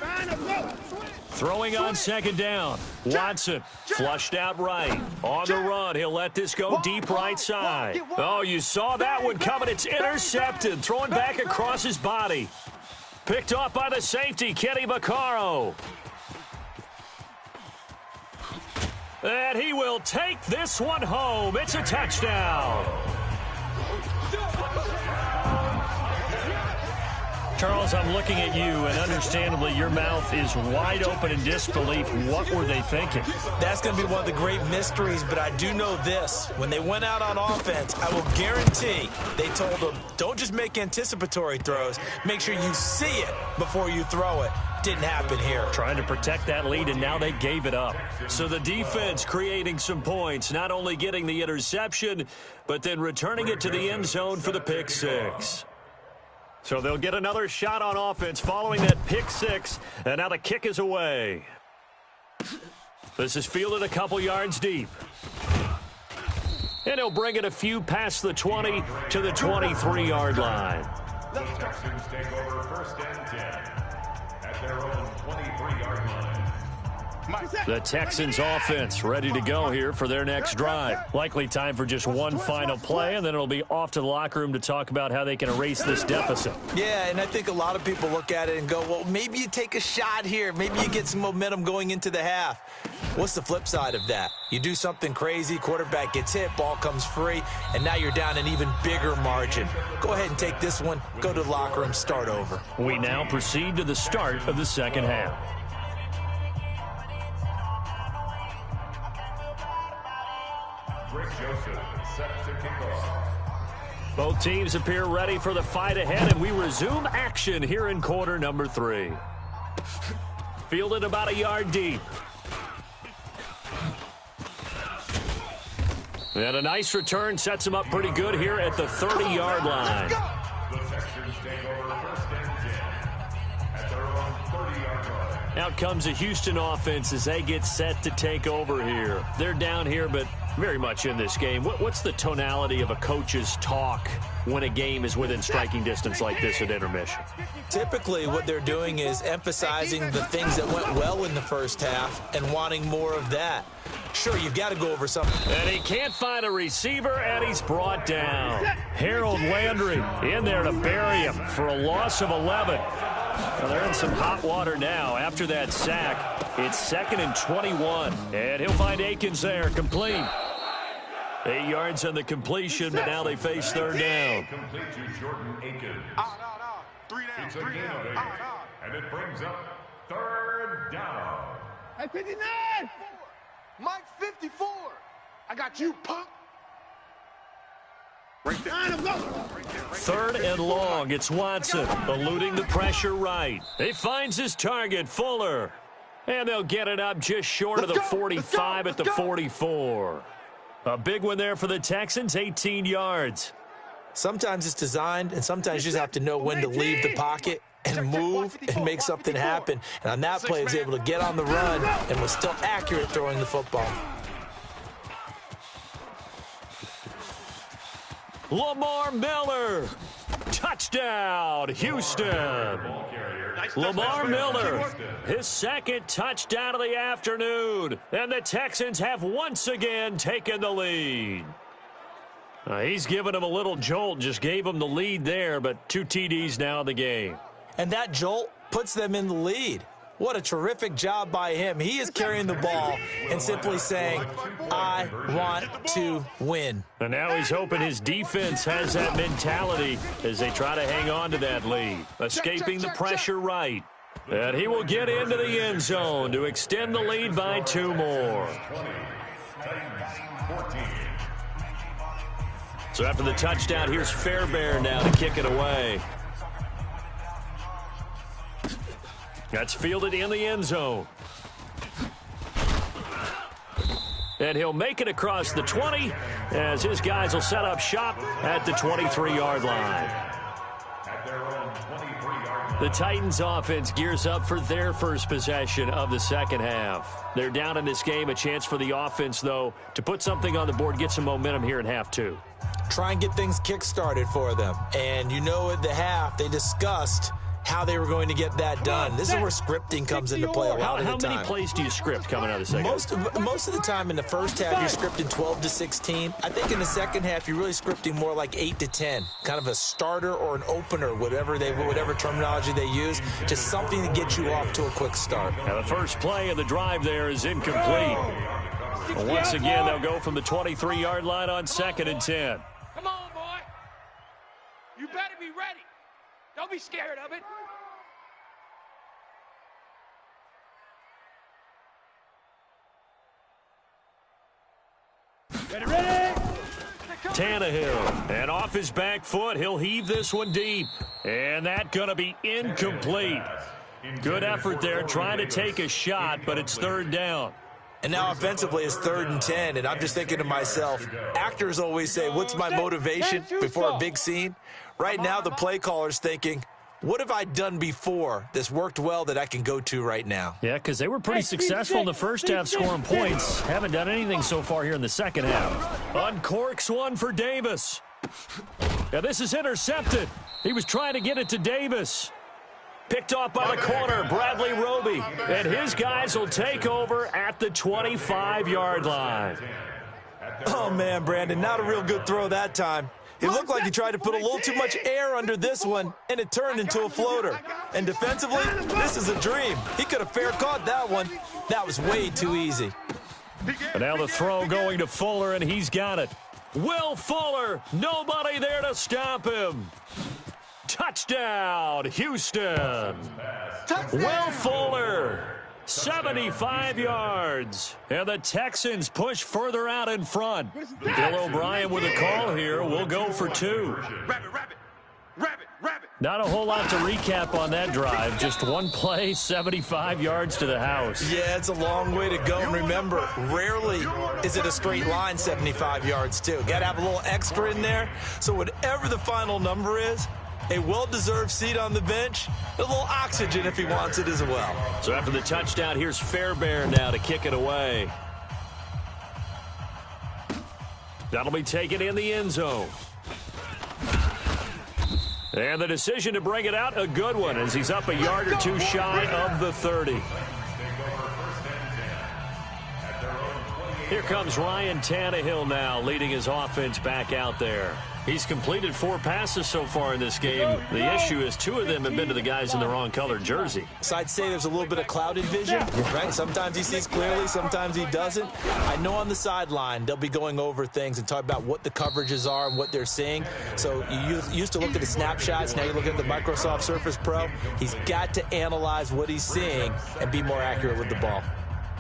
Throwing on 2nd down. Watson flushed out right. On the run, he'll let this go deep right side. Oh, you saw that one coming. It's intercepted. Throwing back across his body. Picked off by the safety, Kenny Vaccaro. And he will take this one home. It's a touchdown. Charles, I'm looking at you, and understandably, your mouth is wide open in disbelief. What were they thinking? That's going to be one of the great mysteries, but I do know this. When they went out on offense, I will guarantee they told them, don't just make anticipatory throws. Make sure you see it before you throw it. Didn't happen here. Trying to protect that lead, and now they gave it up. So the defense creating some points, not only getting the interception, but then returning it to the end zone for the pick six. So they'll get another shot on offense following that pick six, and now the kick is away. This is fielded a couple yards deep. And he'll bring it a few past the 20 to the 23-yard line. The Texans take over 1st and 10 at their own 23-yard line. The Texans offense ready to go here for their next drive. Likely time for just one final play, and then it'll be off to the locker room to talk about how they can erase this deficit. Yeah, and I think a lot of people look at it and go, well, maybe you take a shot here. Maybe you get some momentum going into the half. What's the flip side of that? You do something crazy, quarterback gets hit, ball comes free, and now you're down an even bigger margin. Go ahead and take this one, go to the locker room, start over. We now proceed to the start of the second half. Greg Joseph set to kick off. Both teams appear ready for the fight ahead, and we resume action here in quarter number 3. Fielded about a yard deep. And a nice return sets him up pretty good here at the 30-yard line. The Texans take over 1st and 10 at their own 30-yard line. Out comes a Houston offense as they get set to take over here. They're down here, but very much in this game. What's the tonality of a coach's talk when a game is within striking distance like this at intermission? Typically, what they're doing is emphasizing the things that went well in the first half and wanting more of that. Sure, you've got to go over something. And he can't find a receiver, and he's brought down. Harold Landry in there to bury him for a loss of 11. Well, they're in some hot water now after that sack. It's 2nd and 21, and he'll find Akins there, complete. 8 yards on the completion, but now they face 3rd down. Complete to Jordan Akins. It's a gain of 8, and it brings up 3rd down. Hey, 59! Mike 54! I got you, punk! Right there. 3rd and long. It's Watson eluding the pressure right. He finds his target, Fuller. And they'll get it up just short of the 45 at the 44. A big one there for the Texans, 18 yards. Sometimes it's designed, and sometimes you just have to know when to leave the pocket and move and make something happen. And on that play, he was able to get on the run and was still accurate throwing the football. Lamar Miller. Touchdown, Houston. Lamar Miller, his 2nd touchdown of the afternoon. And the Texans have once again taken the lead. He's given him a little jolt, just gave him the lead there, but 2 TDs now in the game. And that jolt puts them in the lead. What a terrific job by him. He is carrying the ball and simply saying, I want to win. And now he's hoping his defense has that mentality as they try to hang on to that lead. Escaping the pressure right. And he will get into the end zone to extend the lead by 2 more. So after the touchdown, here's Fairbairn now to kick it away. That's fielded in the end zone. And he'll make it across the 20 as his guys will set up shop at the 23-yard line. The Titans offense gears up for their first possession of the second half. They're down in this game. A chance for the offense, though, to put something on the board, get some momentum here in half 2. Try and get things kick-started for them. And you know at the half they discussed how they were going to get that done. This is where scripting comes into play a lot of the time. How many plays do you script coming out of the second half? Most of the time in the first half, you're scripting 12 to 16. I think in the second half, you're really scripting more like 8 to 10. Kind of a starter or an opener, whatever terminology they use. Just something to get you off to a quick start. Now the first play of the drive there is incomplete. Well, once again, they'll go from the 23-yard line on 2nd and 10. Come on, boy. You better be ready. Don't be scared of it. Ready? Tannehill, and off his back foot, he'll heave this one deep. And that's going to be incomplete. Good effort there, trying to take a shot, but it's third down. And now offensively it's 3rd and 10, and I'm just thinking to myself, actors always say, what's my motivation before a big scene? Right now the play caller's thinking, what have I done before that's worked well that I can go to right now? Yeah, because they were pretty successful in the first half scoring points. Haven't done anything so far here in the second half. Uncorks one for Davis. Now this is intercepted. He was trying to get it to Davis. Picked off by the corner, Bradley Roby. And his guys will take over at the 25-yard line. Oh, man, Brandon, not a real good throw that time. It looked like he tried to put a little too much air under this one, and it turned into a floater. And defensively, this is a dream. He could have fair caught that one. That was way too easy. And now the throw going to Fuller, and he's got it. Will Fuller, nobody there to stop him. Touchdown, Houston. Will Fuller, 75 yards. And the Texans push further out in front. Bill O'Brien with a call here. We'll go for 2. Not a whole lot to recap on that drive. Just one play, 75 yards to the house. Yeah, it's a long way to go. And remember, rarely is it a straight line 75 yards, too. Got to have a little extra in there. So whatever the final number is, a well-deserved seat on the bench, a little oxygen if he wants it as well. So after the touchdown, here's Fairbairn now to kick it away. That'll be taken in the end zone. And the decision to bring it out, a good one, as he's up a yard or two shy of the 30. Here comes Ryan Tannehill now, leading his offense back out there. He's completed 4 passes so far in this game. The issue is 2 of them have been to the guys in the wrong colored jersey. So I'd say there's a little bit of clouded vision, right? Sometimes he sees clearly, sometimes he doesn't. I know on the sideline they'll be going over things and talk about what the coverages are and what they're seeing. So you used to look at the snapshots, now you look at the Microsoft Surface Pro. He's got to analyze what he's seeing and be more accurate with the ball.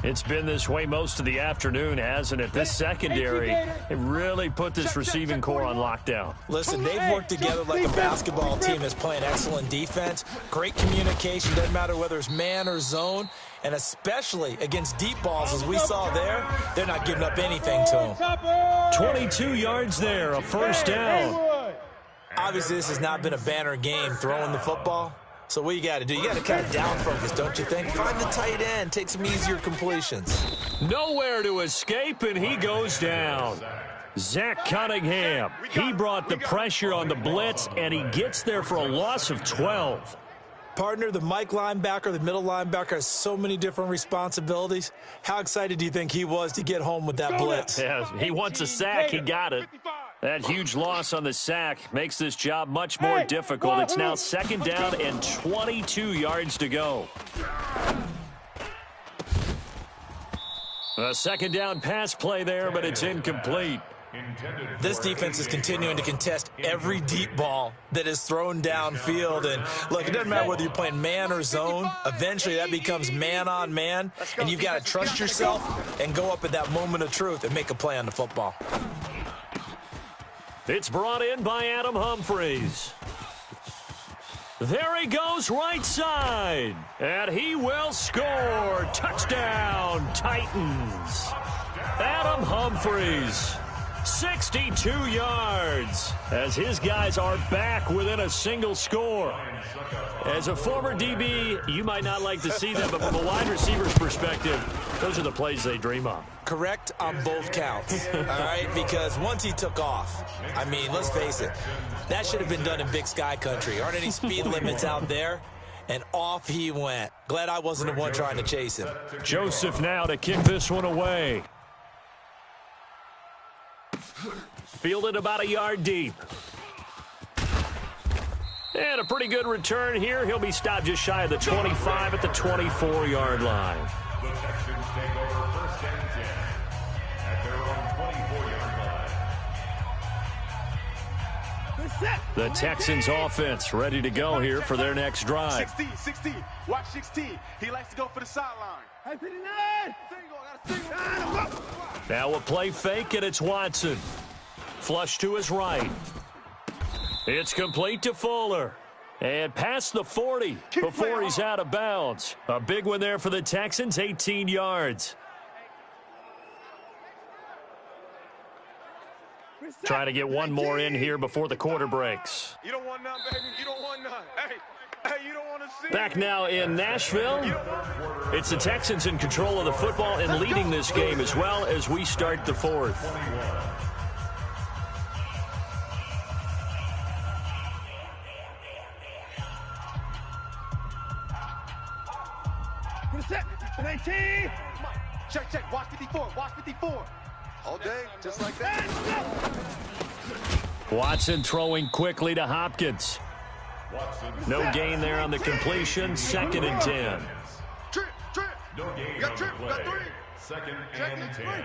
It's been this way most of the afternoon, hasn't it? This secondary, it really put this receiving core on lockdown. Listen, they've worked together like a basketball team that's playing excellent defense. Great communication, doesn't matter whether it's man or zone. And especially against deep balls, as we saw there, they're not giving up anything to them. 22 yards there, a first down. Obviously, this has not been a banner game throwing the football. So what you got to do, you got to kind of down focus, don't you think? Find the tight end, take some easier completions. Nowhere to escape, and he goes down. Zach Cunningham, he brought the pressure on the blitz, and he gets there for a loss of 12. Partner, the Mike linebacker, the middle linebacker has so many different responsibilities. How excited do you think he was to get home with that blitz? Yeah, he wants a sack. He got it. That huge loss on the sack makes this job much more difficult. It's now second down and 22 yards to go. A second down pass play there, but it's incomplete. This defense is continuing to contest every deep ball that is thrown downfield. And, look, it doesn't matter whether you're playing man or zone. Eventually that becomes man on man, and you've got to trust yourself and go up at that moment of truth and make a play on the football. It's brought in by Adam Humphries. There he goes, right side. And he will score. Touchdown, Titans. Adam Humphries, 62 yards, as his guys are back within a single score. As a former DB, you might not like to see that, but from a wide receiver's perspective, those are the plays they dream of. Correct on both counts, all right? Because once he took off, I mean, let's face it, that should have been done in Big Sky Country. Aren't any speed limits out there? And off he went. Glad I wasn't the one trying to chase him. Joseph now to kick this one away. Fielded about a yard deep. And a pretty good return here. He'll be stopped just shy of the 25 at the 24-yard line. The Texans take over first and 10 at their own 24-yard The Texans offense ready to go here for their next drive. 16. Watch 16. He likes to go for the sideline. Now a play fake, and it's Watson. Flush to his right. It's complete to Fuller. And past the 40 before he's out of bounds. A big one there for the Texans, 18 yards. Trying to get one more in here before the quarter breaks. You don't want none, baby. You don't want none. Hey, you don't want to see. Back now in Nashville. It's the Texans in control of the football and leading this game as well as we start the fourth. Set. 19. Check. Watch 54. Watch 54. All day, just like that. Watson throwing quickly to Hopkins. No gain there on the completion. 2nd and 10. Trip. No gain on the play. 2nd and 10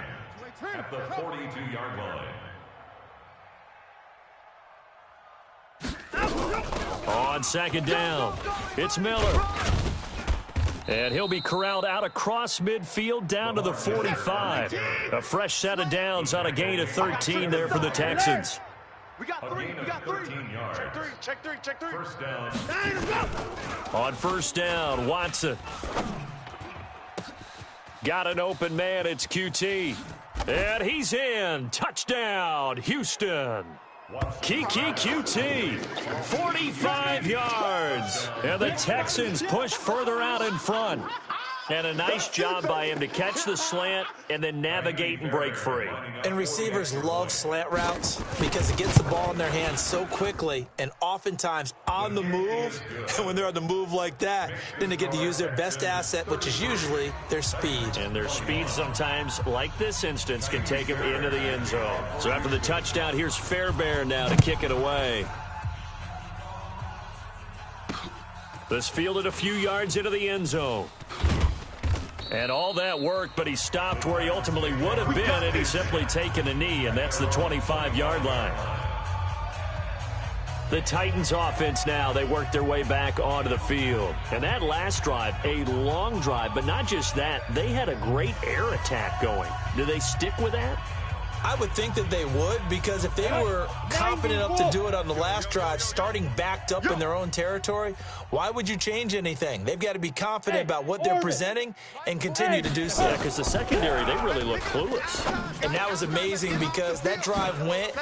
at the 42-yard line. On 2nd down, it's Miller. And he'll be corralled out across midfield down to the 45. A fresh set of downs on a gain of 13 there for the Texans. We got 3. 13 yards. Check three. First down. On 1st down, Watson. Got an open man, it's QT. And he's in. Touchdown, Houston. Kiki QT, 45 yards. And the Texans push further out in front. And a nice job by him to catch the slant and then navigate and break free. And receivers love slant routes because it gets the ball in their hands so quickly and oftentimes on the move. And when they're on the move like that, then they get to use their best asset, which is usually their speed. And their speed sometimes, like this instance, can take them into the end zone. So after the touchdown, here's Fairbairn now to kick it away. This fielded a few yards into the end zone. And all that worked, but he stopped where he ultimately would have been, and he's simply taken a knee, and that's the 25-yard line. The Titans offense now, they work their way back onto the field. And that last drive, a long drive, but not just that, they had a great air attack going. Do they stick with that? I would think that they would, because if they were confident enough to do it on the last drive, starting backed up in their own territory, why would you change anything? They've got to be confident about what they're presenting and continue to do so. Yeah, because the secondary, they really look clueless. And that was amazing because that drive went,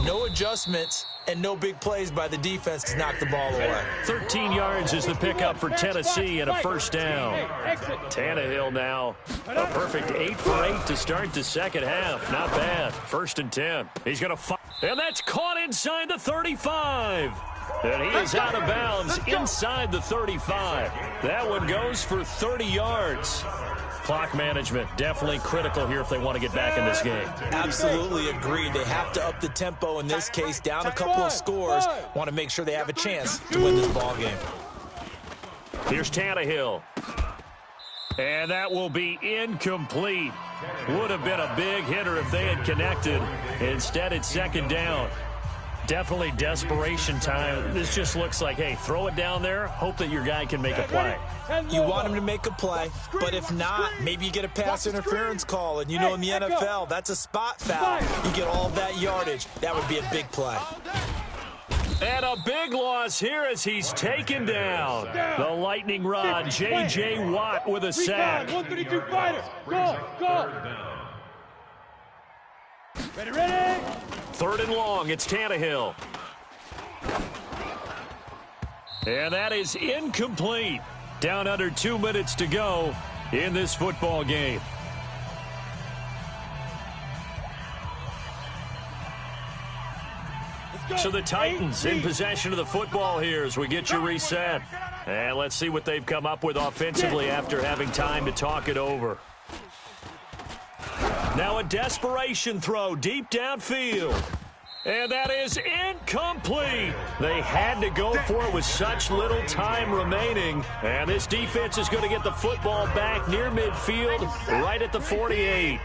no adjustments, and no big plays by the defense to knock the ball away. 13 yards is the pickup for Tennessee and a 1st down. Tannehill now, a perfect 8 for 8 to start the second half. Not bad. 1st and 10. He's going to fire. And that's caught inside the 35. And he is out of bounds inside the 35. That one goes for 30 yards. Clock management definitely critical here if they want to get back in this game. Absolutely agreed. They have to up the tempo in this case, down a couple of scores. Want to make sure they have a chance to win this ball game. Here's Tannehill. And that will be incomplete. Would have been a big hitter if they had connected. Instead, it's 2nd down. Definitely desperation time. This just looks like, hey, throw it down there, hope that your guy can make a play. You want him to make a play, but if not, maybe you get a pass interference call. And you know in the NFL, that's a spot foul. You get all of that yardage. That would be a big play. And a big loss here as he's taken down. The lightning rod, J.J. Watt with a sack. 132 fighter. Go. Ready. 3rd and long, it's Tannehill. And that is incomplete. Down under 2 minutes to go in this football game. So the Titans in possession of the football here as we get you reset. And let's see what they've come up with offensively after having time to talk it over. Now a desperation throw deep downfield. And that is incomplete. They had to go for it with such little time remaining. And this defense is going to get the football back near midfield, right at the 48.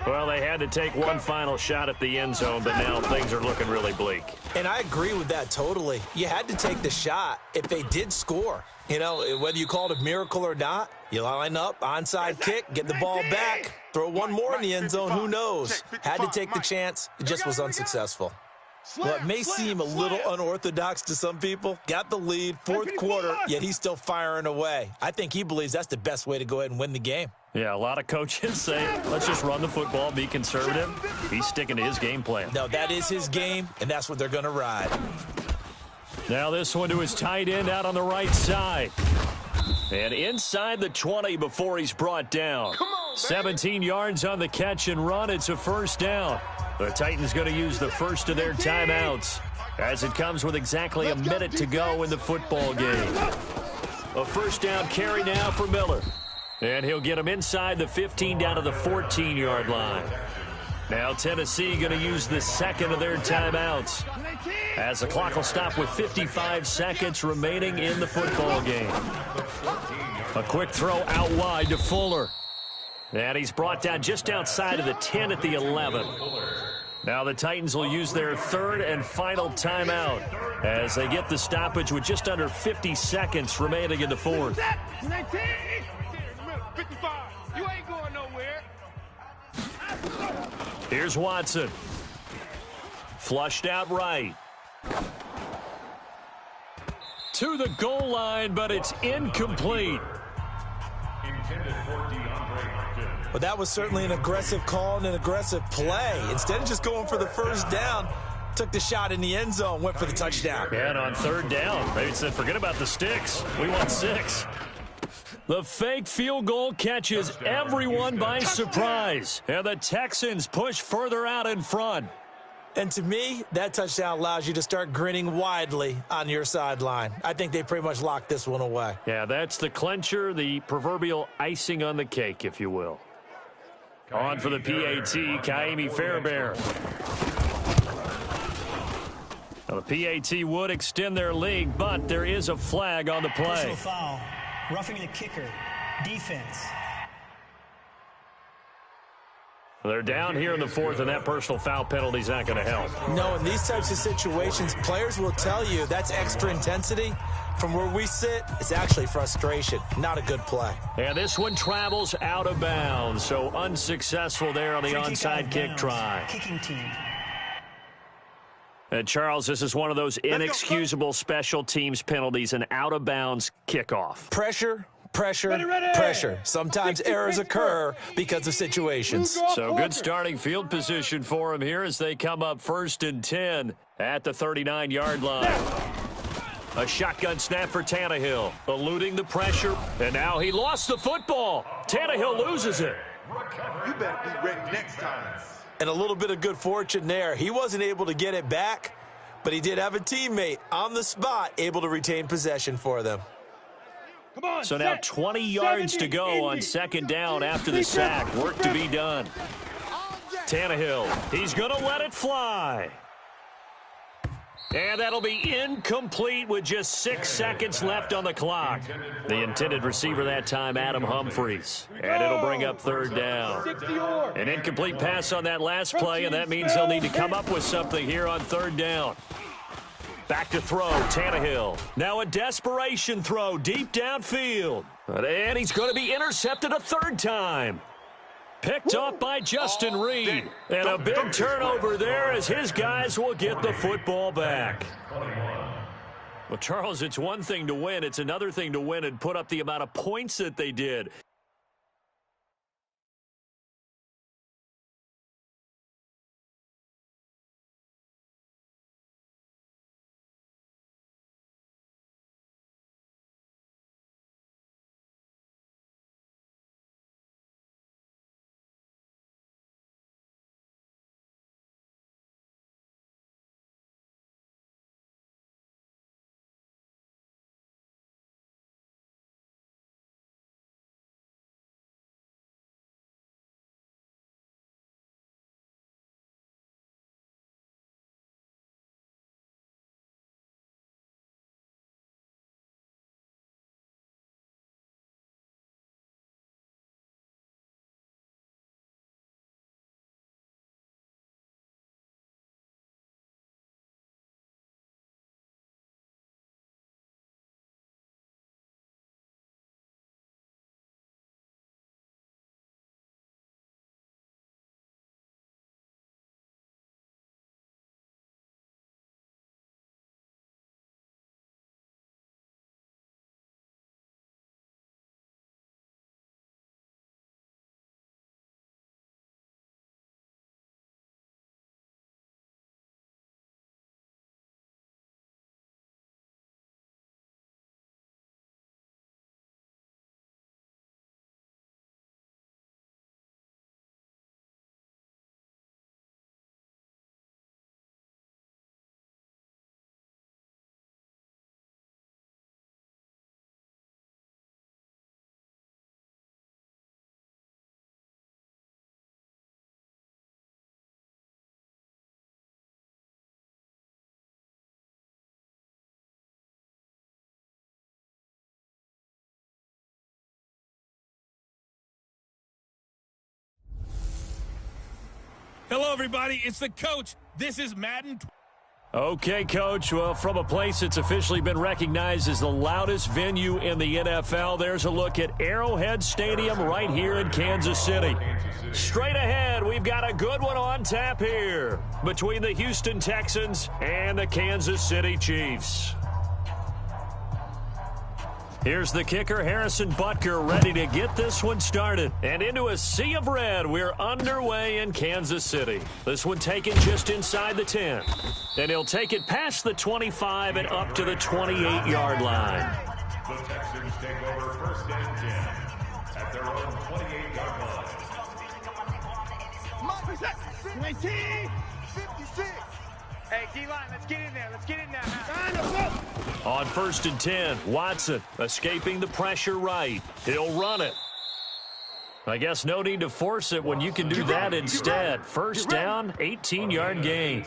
Well, they had to take one final shot at the end zone, but now things are looking really bleak. And I agree with that totally. You had to take the shot if they did score. You know, whether you call it a miracle or not, you line up, onside kick, get the ball back, throw one more in the end zone, who knows? Had to take the chance. It just was unsuccessful. Well, it may seem a little unorthodox to some people. Got the lead, fourth quarter, yet he's still firing away. I think he believes that's the best way to go ahead and win the game. Yeah, a lot of coaches say, let's just run the football, be conservative. He's sticking to his game plan. No, that is his game, and that's what they're going to ride. Now this one to his tight end out on the right side. And inside the 20 before he's brought down. 17 yards on the catch and run. It's a first down. The Titans going to use the first of their timeouts as it comes with exactly a minute to go in the football game. A first down carry now for Miller. And he'll get him inside the 15 down to the 14-yard line. Now Tennessee going to use the second of their timeouts as the clock will stop with 55 seconds remaining in the football game. A quick throw out wide to Fuller. And he's brought down just outside of the 10 at the 11. Now the Titans will use their third and final timeout as they get the stoppage with just under 50 seconds remaining in the fourth. 55. You ain't going nowhere. Here's Watson. Flushed out right. To the goal line, but it's incomplete. But that was certainly an aggressive call and an aggressive play. Instead of just going for the first down, took the shot in the end zone, went for the touchdown. And on third down, they said, forget about the sticks. We want 6. The fake field goal catches everyone by surprise. And the Texans push further out in front. And to me, that touchdown allows you to start grinning widely on your sideline. I think they pretty much locked this one away. Yeah, that's the clincher, the proverbial icing on the cake, if you will. On for the PAT, Kaimi Fairbairn. Now, the PAT would extend their lead, but there is a flag on the play. Personal foul. Roughing the kicker. Defense. They're down here in the fourth, and that personal foul penalty is not going to help. No, in these types of situations, players will tell you that's extra intensity. From where we sit, it's actually frustration. Not a good play. And this one travels out of bounds, so unsuccessful there on the onside kick try. Kicking team. And Charles, this is one of those inexcusable special teams penalties, an out-of-bounds kickoff. Pressure, pressure. Sometimes errors occur because of situations. So good starting field position for him here as they come up 1st and 10 at the 39-yard line. A shotgun snap for Tannehill, eluding the pressure, and now he lost the football. Tannehill loses it. You better be ready next time. And a little bit of good fortune there. He wasn't able to get it back, but he did have a teammate on the spot able to retain possession for them. Come on, so now 20 yards to go on second down after the sack. Work to be done. Tannehill, he's going to let it fly. And that'll be incomplete with just 6 seconds left on the clock. The intended receiver that time, Adam Humphries. And it'll bring up third down. An incomplete pass on that last play, and that means they'll need to come up with something here on third down. Back to throw, Tannehill. Now a desperation throw deep downfield. And he's going to be intercepted a third time. Picked up by Justin Reed. And a big turnover there as his guys will get the football back. Well, Charles, it's one thing to win. It's another thing to win and put up the amount of points that they did. Hello, everybody. It's the coach. This is Madden. Okay, Coach. Well, from a place that's officially been recognized as the loudest venue in the NFL, there's a look at Arrowhead Stadium right here in Kansas City. Straight ahead, we've got a good one on tap here between the Houston Texans and the Kansas City Chiefs. Here's the kicker, Harrison Butker, ready to get this one started. And into a sea of red, we're underway in Kansas City. This one taken just inside the 10. And he'll take it past the 25 and up to the 28-yard line. The Texans take over first and 10 at their own 28-yard line. 19, 56. Hey, D-line, let's get in there. Let's get in there. On first and 10, Watson escaping the pressure right. He'll run it. I guess no need to force it when you can do that instead. First down, 18-yard gain.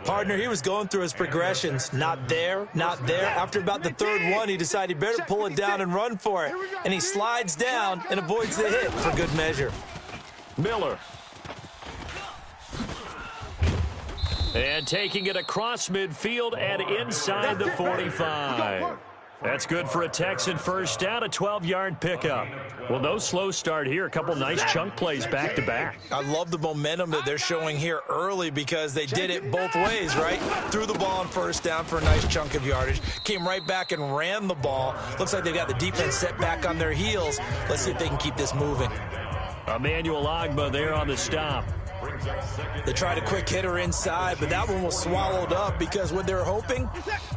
Partner, he was going through his progressions. Not there, not there. After about the third one, he decided he better pull it down and run for it. And he slides down and avoids the hit for good measure. Miller. And taking it across midfield and inside the 45. That's good for a Texan first down, a 12-yard pickup. Well, no slow start here. A couple nice chunk plays back-to-back. I love the momentum that they're showing here early because they did it both ways, right? Threw the ball on first down for a nice chunk of yardage. Came right back and ran the ball. Looks like they got the defense set back on their heels. Let's see if they can keep this moving. Emmanuel Ogbah there on the stop. They tried a quick hitter inside, but that one was swallowed up because what they're hoping,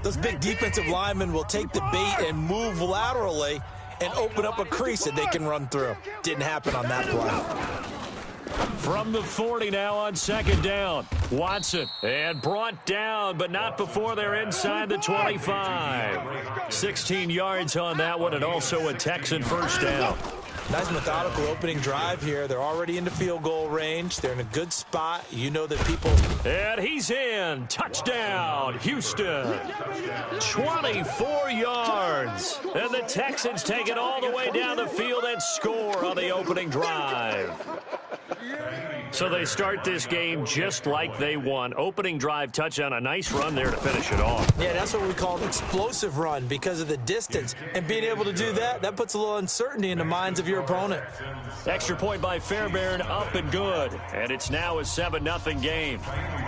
those big defensive linemen will take the bait and move laterally and open up a crease that they can run through. Didn't happen on that play. From the 40 now on second down. Watson, and brought down, but not before they're inside the 25. 16 yards on that one, and also a Texan first down. Nice methodical opening drive here. They're already into field goal range. They're in a good spot. You know that people... And he's in. Touchdown, Houston. 24 yards. And the Texans take it all the way down the field and score on the opening drive. So they start this game just like they won. Opening drive touchdown, a nice run there to finish it off. Yeah, that's what we call an explosive run because of the distance. And being able to do that, that puts a little uncertainty in the minds of your opponent. Extra point by Fairbairn, up and good. And it's now a 7-0 game.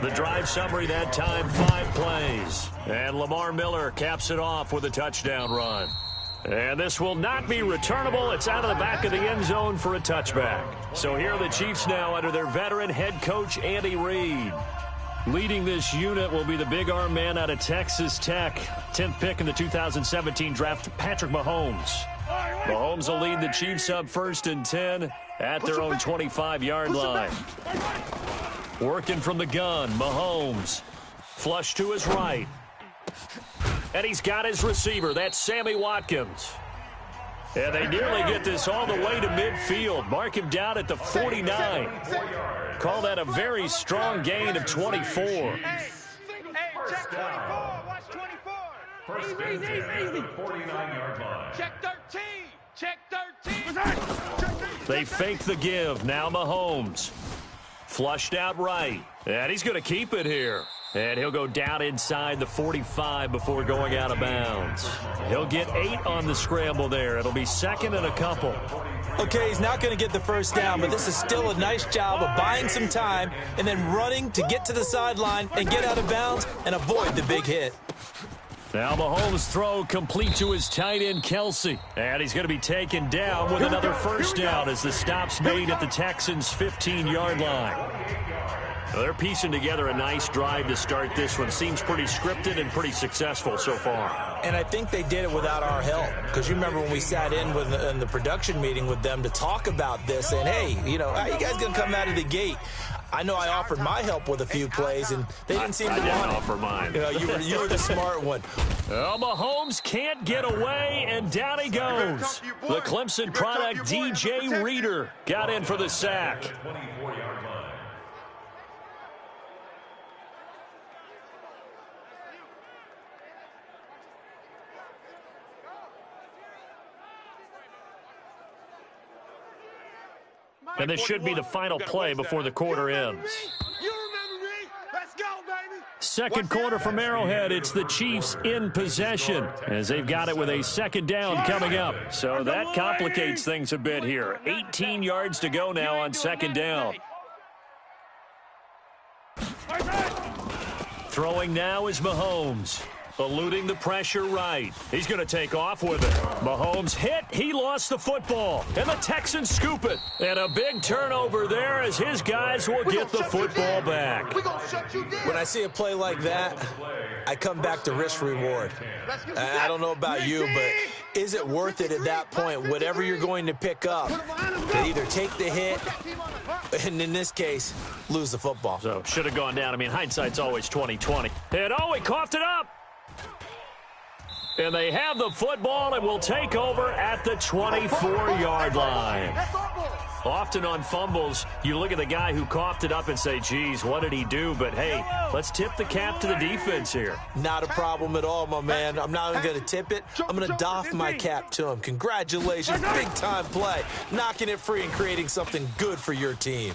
The drive summary that time, 5 plays. And Lamar Miller caps it off with a touchdown run. And this will not be returnable. It's out of the back of the end zone for a touchback. So here are the Chiefs now under their veteran head coach, Andy Reid. Leading this unit will be the big arm man out of Texas Tech. 10th pick in the 2017 draft, Patrick Mahomes. Mahomes will lead the Chiefs up first and 10 at their own 25-yard line. Working from the gun, Mahomes. Flush to his right. And he's got his receiver. That's Sammy Watkins. And they nearly get this all the way to midfield. Mark him down at the 49. Call that a very strong gain of 24. Hey, check 24. Watch 24. Easy. 49-yard line. Check 13. Check 13. They fake the give. Now Mahomes. Flushed out right. And he's going to keep it here. And he'll go down inside the 45 before going out of bounds. He'll get 8 on the scramble there. It'll be second and a couple. Okay, he's not going to get the first down, but this is still a nice job of buying some time and then running to get to the sideline and get out of bounds and avoid the big hit. Now Mahomes' throw complete to his tight end, Kelsey. And he's going to be taken down with another first down as the stop's made at the Texans' 15-yard line. Well, they're piecing together a nice drive to start this one. Seems pretty scripted and pretty successful so far. And I think they did it without our help. Because you remember when we sat in the production meeting with them to talk about this, and hey, you know, how you guys going to come out of the gate? I know I offered my help with a few plays, and they didn't seem to want it. I didn't offer mine. You know, you were the smart one. Well, Mahomes can't get away, and down he goes. The Clemson product, DJ Reader, got in for the sack. 24-yard line. And this should be the final play before the quarter ends. You remember me? Let's go, baby. Second quarter from Arrowhead. It's the Chiefs in possession as they've got it with a second down coming up. So that complicates things a bit here. 18 yards to go now on second down. Throwing now is Mahomes. Eluding the pressure right. He's going to take off with it. Mahomes hit. He lost the football. And the Texans scoop it. And a big turnover there as his guys will get the football back. When I see a play like that, I come back to risk reward. I don't know about you, but is it worth it at that point, whatever you're going to pick up, to either take the hit, and in this case, lose the football? So should have gone down. I mean, hindsight's always 20/20. And oh, he coughed it up. And they have the football and will take over at the 24-yard line. Often on fumbles, you look at the guy who coughed it up and say, geez, what did he do? But, hey, let's tip the cap to the defense here. Not a problem at all, my man. I'm not even going to tip it. I'm going to doff my cap to him. Congratulations. Big-time play. Knocking it free and creating something good for your team.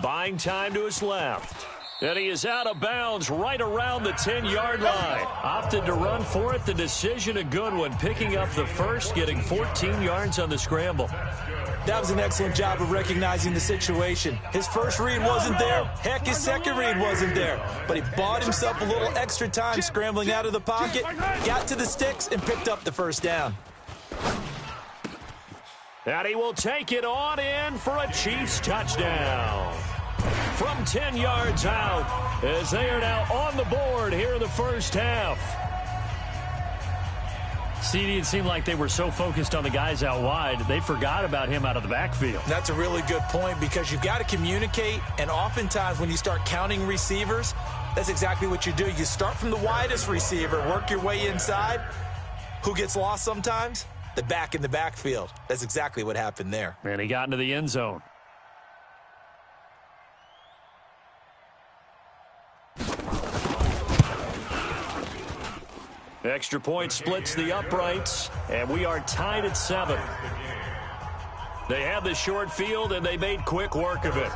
Buying time to his left. And he is out of bounds right around the 10-yard line. Opted to run for it. The decision a good one. Picking up the first, getting 14 yards on the scramble. That was an excellent job of recognizing the situation. His first read wasn't there. Heck, his second read wasn't there. But he bought himself a little extra time scrambling out of the pocket, got to the sticks, and picked up the first down. And he will take it on in for a Chiefs touchdown. From 10 yards out, as they are now on the board here in the first half. CD, it seemed like they were so focused on the guys out wide, they forgot about him out of the backfield. That's a really good point because you've got to communicate, and oftentimes when you start counting receivers, that's exactly what you do. You start from the widest receiver, work your way inside. Who gets lost sometimes? The back in the backfield. That's exactly what happened there. And he got into the end zone. Extra point splits the uprights, and we are tied at 7. They had the short field, and they made quick work of it.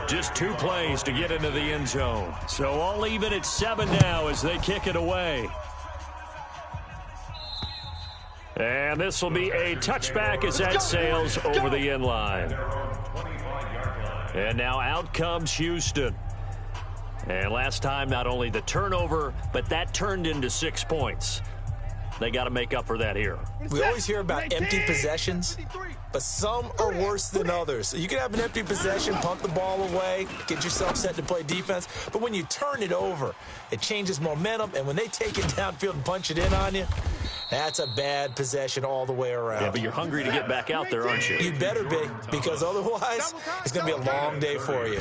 Just 2 plays to get into the end zone. So all even at 7 now as they kick it away. And this will be a touchback as that sails over the end line. And now out comes Houston. And last time, not only the turnover, but that turned into 6 points. They got to make up for that here. We always hear about empty possessions, but some are worse than others. You can have an empty possession, punt the ball away, get yourself set to play defense, but when you turn it over, it changes momentum, and when they take it downfield and punch it in on you, that's a bad possession all the way around. Yeah, but you're hungry to get back out there, aren't you? You better be, because otherwise, it's going to be a long day for you.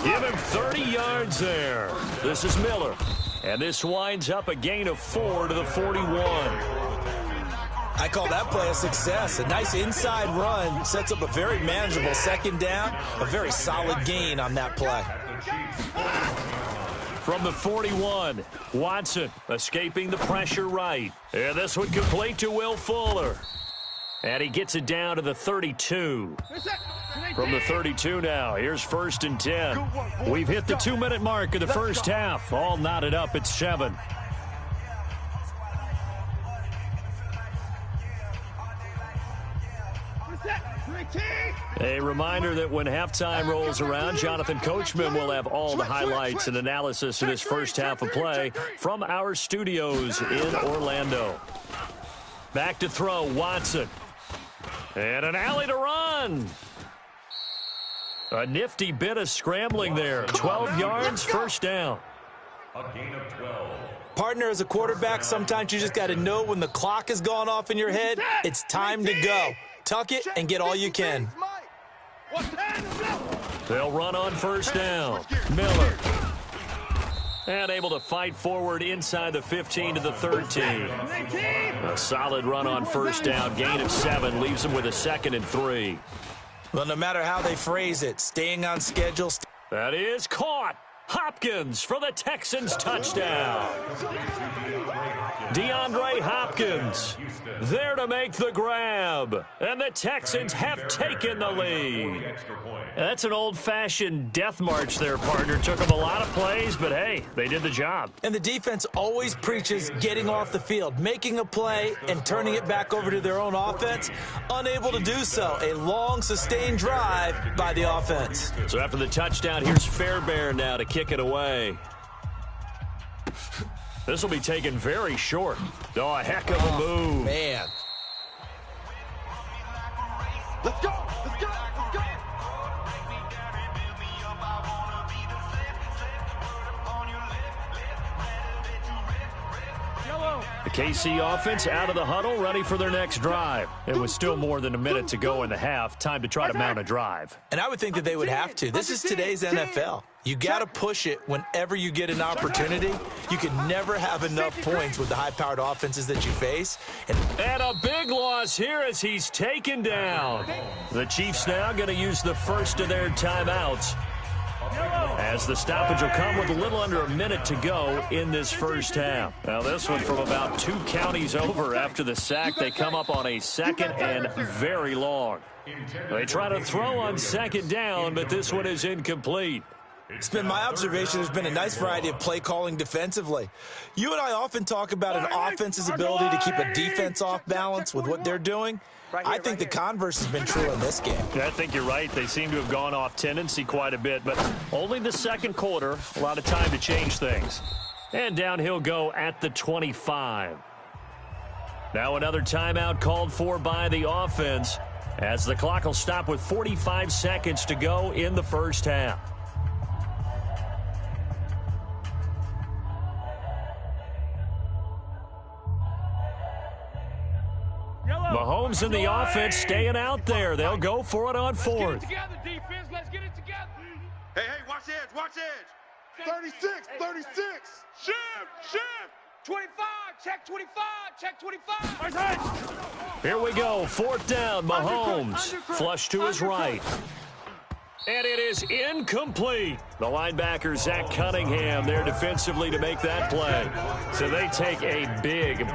Give him 30 yards there. This is Miller. And this winds up a gain of 4 to the 41. I call that play a success. A nice inside run sets up a very manageable second down. A very solid gain on that play. From the 41, Watson escaping the pressure right. And this one complete to Will Fuller. And he gets it down to the 32. From the 32 now, here's 1st and 10. We've hit the 2-minute mark of the first half. All knotted up at 7. A reminder that when halftime rolls around, Jonathan Coachman will have all the highlights and analysis of this first half of play from our studios in Orlando. Back to throw, Watson. And an alley to run. A nifty bit of scrambling there. 12 yards, first down. A gain of 12. Partner, as a quarterback, sometimes you just got to know when the clock has gone off in your head, it's time to go. Tuck it and get all you can. They'll run on first down. Miller. And able to fight forward inside the 15 to the 13. A solid run on first down. Gain of 7 leaves them with a 2nd and 3. Well, no matter how they phrase it, staying on schedule. That is caught. Hopkins for the Texans touchdown. DeAndre Hopkins there to make the grab. And the Texans have taken the lead. That's an old-fashioned death march there, partner. Took them a lot of plays, but hey, they did the job. And the defense always preaches getting off the field, making a play, and turning it back over to their own offense. Unable to do so. A long, sustained drive by the offense. So after the touchdown, here's Fairbairn now to kick it away. This will be taken very short. Oh, a heck of a move. Man. Let's go! Let's go! Let's go! The KC offense out of the huddle, ready for their next drive. It was still more than a minute to go in the half. Time to try to mount a drive. And I would think that they would have to. This is today's NFL. You got to push it whenever you get an opportunity. You can never have enough points with the high-powered offenses that you face. And a big loss here as he's taken down. The Chiefs now going to use the first of their timeouts, as the stoppage will come with a little under a minute to go in this first half. Now this one from about 2 counties over after the sack. They come up on a second and very long. They try to throw on second down, but this one is incomplete. It's been my observation there's been a nice variety of play calling defensively. You and I often talk about an offense's ability to keep a defense off balance with what they're doing. I think the converse has been true in this game. Yeah, I think you're right. They seem to have gone off tendency quite a bit, but only the second quarter. A lot of time to change things. And down he'll go at the 25. Now another timeout called for by the offense, as the clock will stop with 45 seconds to go in the first half. Mahomes and the offense staying out there. They'll go for it on fourth. Let's get it together, defense. Let's get it together. Hey, watch edge, watch edge. 36, 36. Shift, shift. 25, check 25, check 25. Here we go, fourth down. Mahomes flush to his right. And it is incomplete. The linebacker, Zach Cunningham, there defensively to make that play. So they take a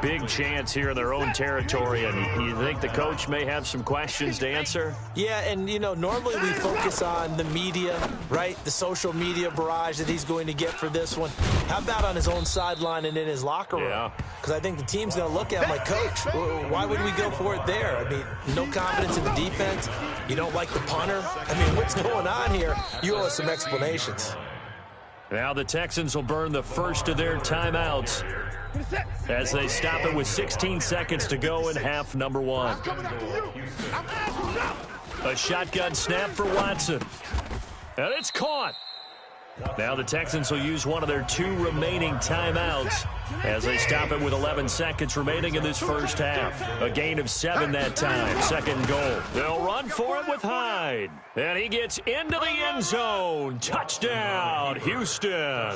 big chance here in their own territory. And you think the coach may have some questions to answer? Yeah, and, you know, normally we focus on the media, right? The social media barrage that he's going to get for this one. How about on his own sideline and in his locker room? Yeah. Because I think the team's going to look at him like, Coach, why would we go for it there? I mean, no confidence in the defense. You don't like the punter. I mean, what's going on here? You owe us some explanations. Now the Texans will burn the first of their timeouts as they stop it with 16 seconds to go in half number one. A shotgun snap for Watson. And it's caught. Now the Texans will use one of their 2 remaining timeouts as they stop it with 11 seconds remaining in this first half. A gain of 7 that time. Second goal. They'll run for it with Hyde. And he gets into the end zone. Touchdown, Houston.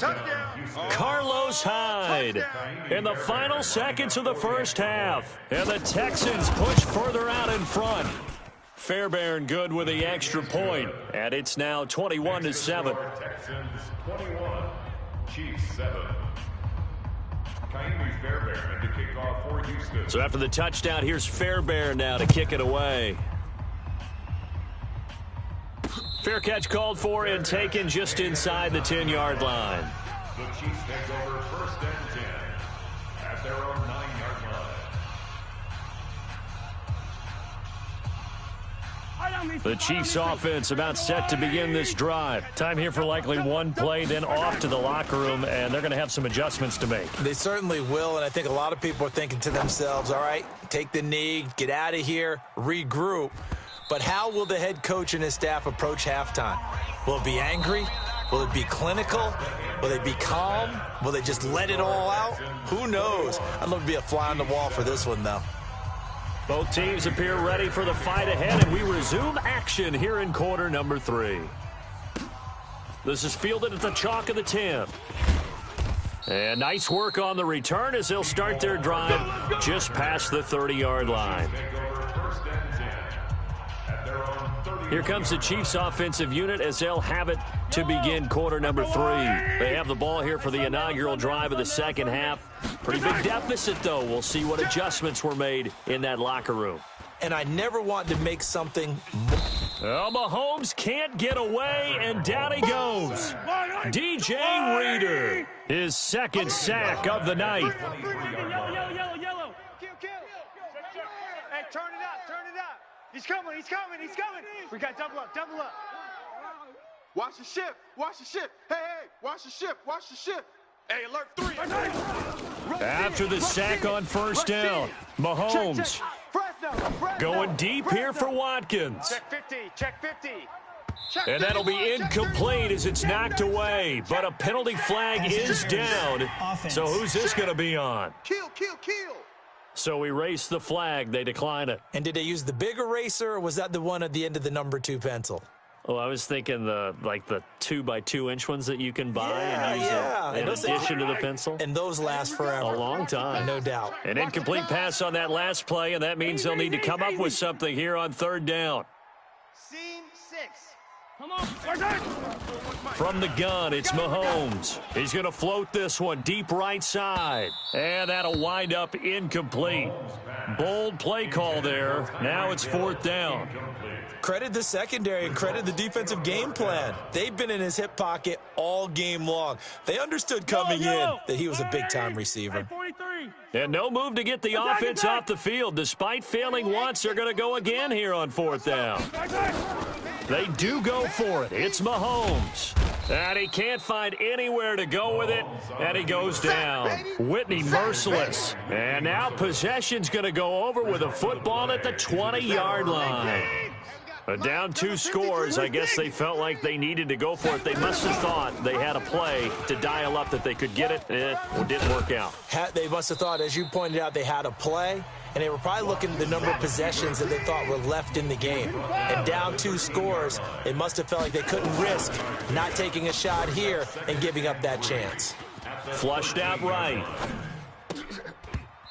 Carlos Hyde in the final seconds of the first half. And the Texans push further out in front. Fairbairn good with the extra point, and it's now 21-7. Texans 21, Chiefs 7. Kaimi Fairbairn to kick off for Houston. So after the touchdown, here's Fairbairn now to kick it away. Fair catch called for and taken just inside the 10-yard line. The Chiefs take over first and 10 at their own 9-yard line. The Chiefs offense about set to begin this drive. Time here for likely one play, then off to the locker room, and they're going to have some adjustments to make. They certainly will, and I think a lot of people are thinking to themselves, all right, take the knee, get out of here, regroup. But how will the head coach and his staff approach halftime? Will it be angry? Will it be clinical? Will they be calm? Will they just let it all out? Who knows? I'd love to be a fly on the wall for this one, though. Both teams appear ready for the fight ahead, and we resume action here in quarter number 3. This is fielded at the chalk of the 10. And nice work on the return as they'll start their drive just past the 30-yard line. Here comes the Chiefs offensive unit as they'll have it to begin quarter number 3. They have the ball here for the inaugural drive of the second half. Pretty big deficit, though. We'll see what adjustments were made in that locker room. And I never want to make something. Well, Mahomes can't get away, and down he goes. DJ Reader, his second sack of the night. Yellow. Kill. Hey, turn it up. He's coming. We got double up. Watch the ship. Hey, watch the ship. Hey, alert 3. After the sack on first down, Mahomes going deep here for Watkins. Check 50. And that'll be incomplete as it's knocked away. But a penalty flag is down. So who's this going to be on? Kill. So erase the flag. They decline it. And did they use the big eraser, or was that the one at the end of the number 2 pencil? Well, I was thinking the 2x2-inch ones that you can buy and use in addition to the pencil. And those last forever. A long time. No doubt. An incomplete pass on that last play, and that means they'll need to come up with something here on third down. Scene 6. Come on. From the gun, it's Mahomes. He's going to float this one deep right side. And that'll wind up incomplete. Bold play call there. Now it's fourth down. Credit the secondary and credit the defensive game plan. They've been in his hip pocket all game long. They understood coming in that he was a big-time receiver. And no move to get the offense off the field. Despite failing once, they're going to go again here on fourth down. They do go for it. It's Mahomes. And he can't find anywhere to go with it, and he goes down. Whitney merciless. And now possession's going to go over with a football at the 20-yard line. Down 2 scores. I guess they felt like they needed to go for it. They must have thought they had a play to dial up that they could get it. It didn't work out. They must have thought, as you pointed out, they had a play, and they were probably looking at the number of possessions that they thought were left in the game. And down 2 scores, they must have felt like they couldn't risk not taking a shot here and giving up that chance. Flushed out right.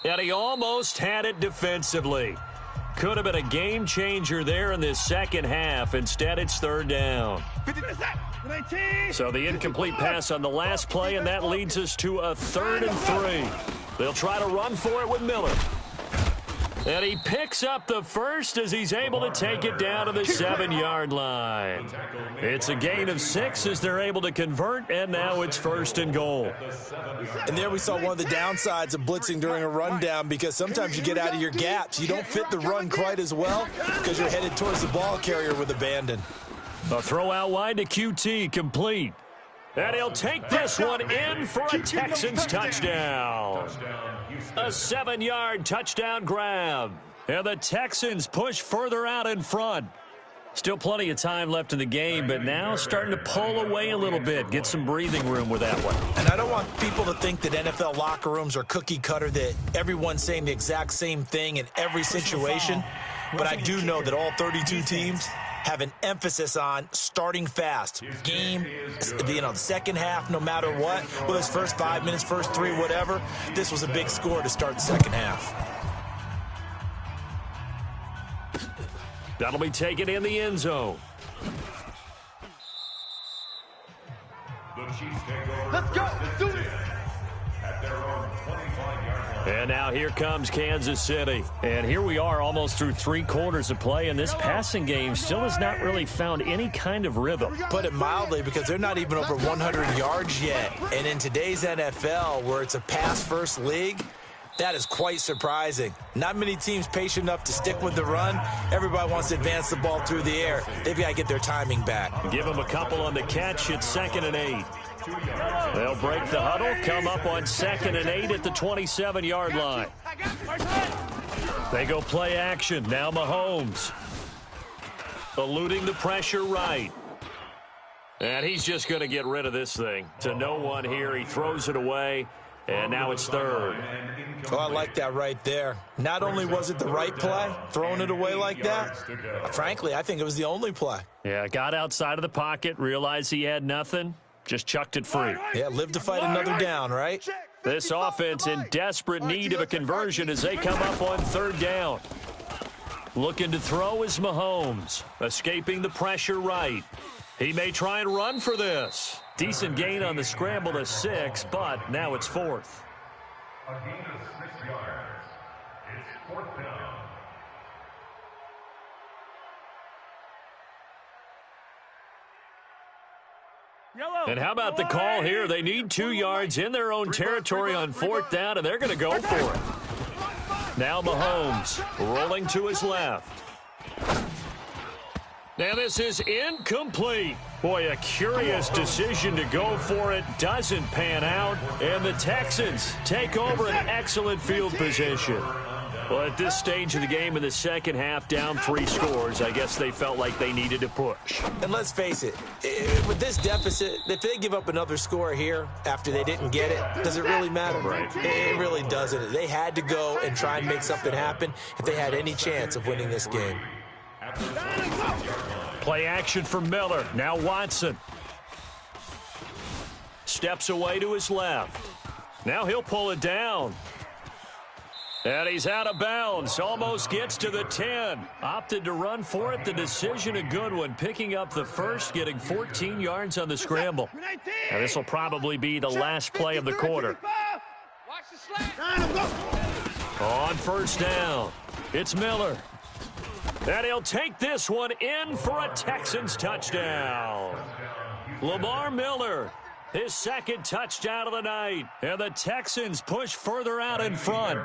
And he almost had it defensively. Could have been a game changer there in this second half. Instead, it's third down. So the incomplete pass on the last play, and that leads us to a 3rd and 3. They'll try to run for it with Miller. And he picks up the first as he's able to take it down to the 7-yard line. It's a gain of 6 as they're able to convert, and now it's 1st and goal. And there we saw one of the downsides of blitzing during a rundown, because sometimes you get out of your gaps. You don't fit the run quite as well because you're headed towards the ball carrier with abandon. A throw out wide to QT, complete. And he'll take this one in for a Texans touchdown. A 7-yard touchdown grab. And the Texans push further out in front. Still plenty of time left in the game, but now starting to pull away a little bit. Get some breathing room with that one. And I don't want people to think that NFL locker rooms are cookie cutter, that everyone's saying the exact same thing in every situation. But I do know that all 32 teams have an emphasis on starting fast. Game, the second half, no matter what. Well, his first 5 minutes, first 3, whatever. This was a big score to start the second half. That'll be taken in the end zone. Let's go. Let's do this. And now here comes Kansas City. And here we are almost through 3 quarters of play, and this passing game still has not really found any kind of rhythm. Put it mildly, because they're not even over 100 yards yet. And in today's NFL, where it's a pass-first league, that is quite surprising. Not many teams patient enough to stick with the run. Everybody wants to advance the ball through the air. They've got to get their timing back. Give them a couple on the catch. It's 2nd and 8. They'll break the huddle, come up on 2nd and 8 at the 27-yard line. They go play action. Now Mahomes. Eluding the pressure right. And he's just going to get rid of this thing. To no one here. He throws it away. And now it's 3rd. Oh, I like that right there. Not only was it the right play, throwing it away like that, frankly, I think it was the only play. Yeah, got outside of the pocket, realized he had nothing, just chucked it free. Yeah, live to fight another down, right? This offense in desperate need of a conversion as they come up on 3rd down. Looking to throw is Mahomes. Escaping the pressure right. He may try and run for this. Decent gain on the scramble to 6, but now it's 4th. A gain of 6 yards. It's 4th down. And how about the call here? They need 2 yards in their own territory on 4th down, and they're going to go for it. Now Mahomes rolling to his left. Now this is incomplete. Boy, a curious decision to go for it. Doesn't pan out. And the Texans take over an excellent field position. Well, at this stage of the game in the second half, down 3 scores, I guess they felt like they needed to push. And let's face it, with this deficit, if they give up another score here after they didn't get it, does it really matter? Right. It really doesn't. They had to go and try and make something happen if they had any chance of winning this game. Play action for Miller. Now Watson. Steps away to his left. Now he'll pull it down. And he's out of bounds. Almost gets to the 10. Opted to run for it. The decision a good one. Picking up the first, getting 14 yards on the scramble. Now this will probably be the last play of the quarter. On 1st down, it's Miller. And he'll take this one in for a Texans touchdown. Lamar Miller, his 2nd touchdown of the night. And the Texans push further out in front.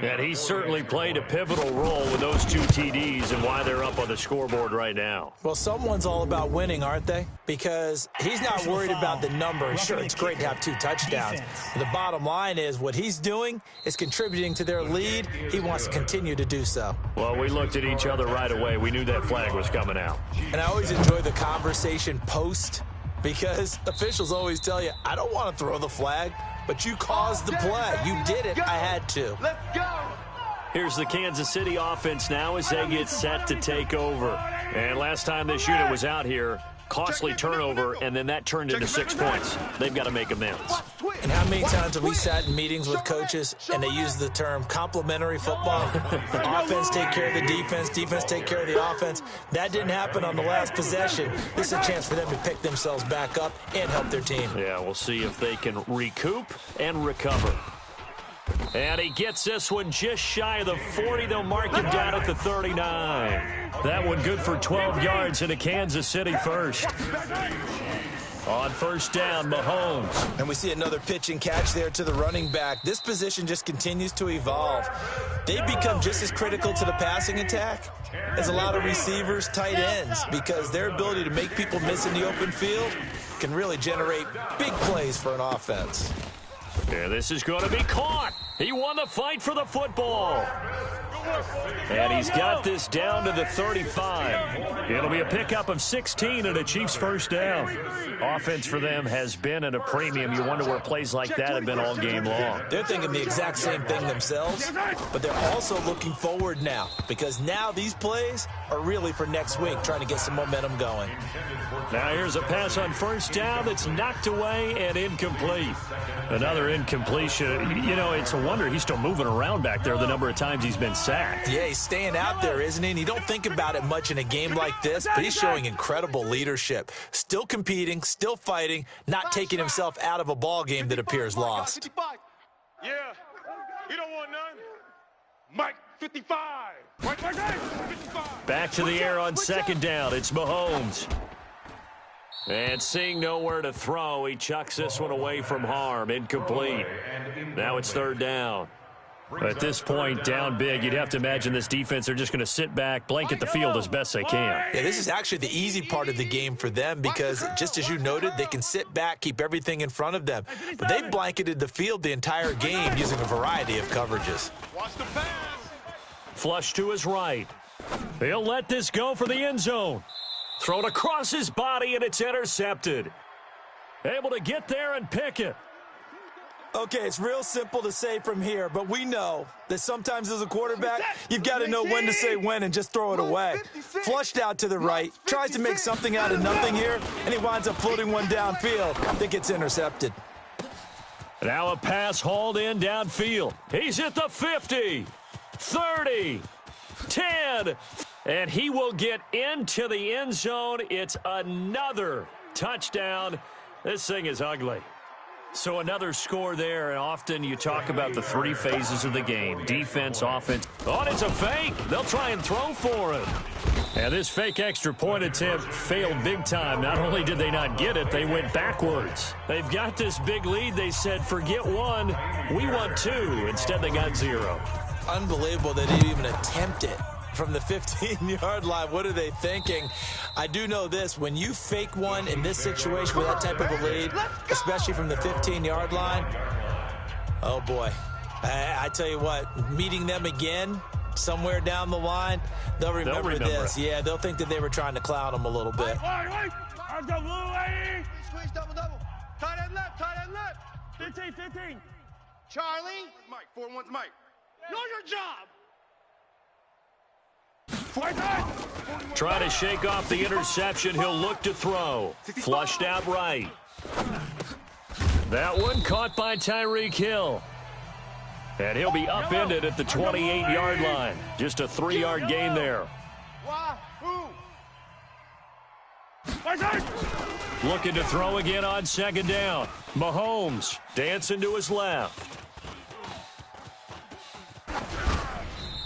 And he certainly played a pivotal role with those 2 TDs and why they're up on the scoreboard right now. Well, someone's all about winning, aren't they? Because he's not worried about the number. Sure, it's great to have 2 touchdowns. But the bottom line is what he's doing is contributing to their lead. He wants to continue to do so. Well, we looked at each other right away. We knew that flag was coming out. And I always enjoy the conversation post because officials always tell you, I don't want to throw the flag, but you caused the play. You did it. I had to. Let's go. Here's the Kansas City offense now as they get set to take over. And last time this unit was out here, costly turnover, and then that turned into 6 points. They've got to make amends. And how many times have we sat in meetings with coaches and they use the term complementary football? Offense take care of the defense, defense take care of the offense. That didn't happen on the last possession. This is a chance for them to pick themselves back up and help their team. Yeah, we'll see if they can recoup and recover. And he gets this one just shy of the 40. They'll mark him down at the 39. That one good for 12 yards in a Kansas City first. On 1st down, Mahomes. And we see another pitch and catch there to the running back. This position just continues to evolve. They've become just as critical to the passing attack as a lot of receivers, tight ends, because their ability to make people miss in the open field can really generate big plays for an offense. Yeah, this is going to be caught. He won the fight for the football. And he's got this down to the 35. It'll be a pickup of 16 and a Chiefs first down. Offense for them has been at a premium. You wonder where plays like that have been all game long. They're thinking the exact same thing themselves, but they're also looking forward now because now these plays are really for next week, trying to get some momentum going. Now here's a pass on 1st down that's knocked away and incomplete. Another incompletion. You know, it's a wonder he's still moving around back there the number of times he's been sacked. Yeah, he's staying out there, isn't he? And you don't think about it much in a game like this, but he's showing incredible leadership. Still competing, still fighting, not taking himself out of a ball game that appears lost. Yeah, he don't want none. Mike, 55. Right, 55. Back to the air on 2nd down. It's Mahomes. And seeing nowhere to throw, he chucks this one away from harm. Incomplete. Now it's 3rd down. At this point, down big, you'd have to imagine this defense are just going to sit back, blanket the field as best they can. Yeah, this is actually the easy part of the game for them because, just as you noted, they can sit back, keep everything in front of them. But they've blanketed the field the entire game using a variety of coverages. Watch the pass. Flush to his right. He'll let this go for the end zone. Thrown across his body, and it's intercepted. Able to get there and pick it. Okay, it's real simple to say from here, but we know that sometimes as a quarterback, you've got to know when to say when and just throw it away. Flushed out to the right, tries to make something out of nothing here, and he winds up floating one downfield that gets intercepted. Now a pass hauled in downfield. He's at the 50, 30, 10. And he will get into the end zone. It's another touchdown. This thing is ugly. So another score there, and often you talk about the three phases of the game. Defense, offense. Oh, and it's a fake. They'll try and throw for it. And this fake extra point attempt failed big time. Not only did they not get it, they went backwards. They've got this big lead. They said, forget one, we want two. Instead, they got 0. Unbelievable they didn't even attempt it from the 15-yard line. What are they thinking? I do know this. When you fake one in this situation with that type of a lead, especially from the 15-yard line, oh, boy. I tell you what, meeting them again somewhere down the line, they'll remember this. Yeah, they'll think that they were trying to clown them a little bit. Squeeze, double. Tight end left. 15. Charlie. Mike, 4-1's Mike. Know your job. Try to shake off the interception. He'll look to throw. Flushed out right. That one caught by Tyreek Hill. And he'll be upended at the 28-yard line. Just a 3-yard gain there. Looking to throw again on second down. Mahomes dancing to his left.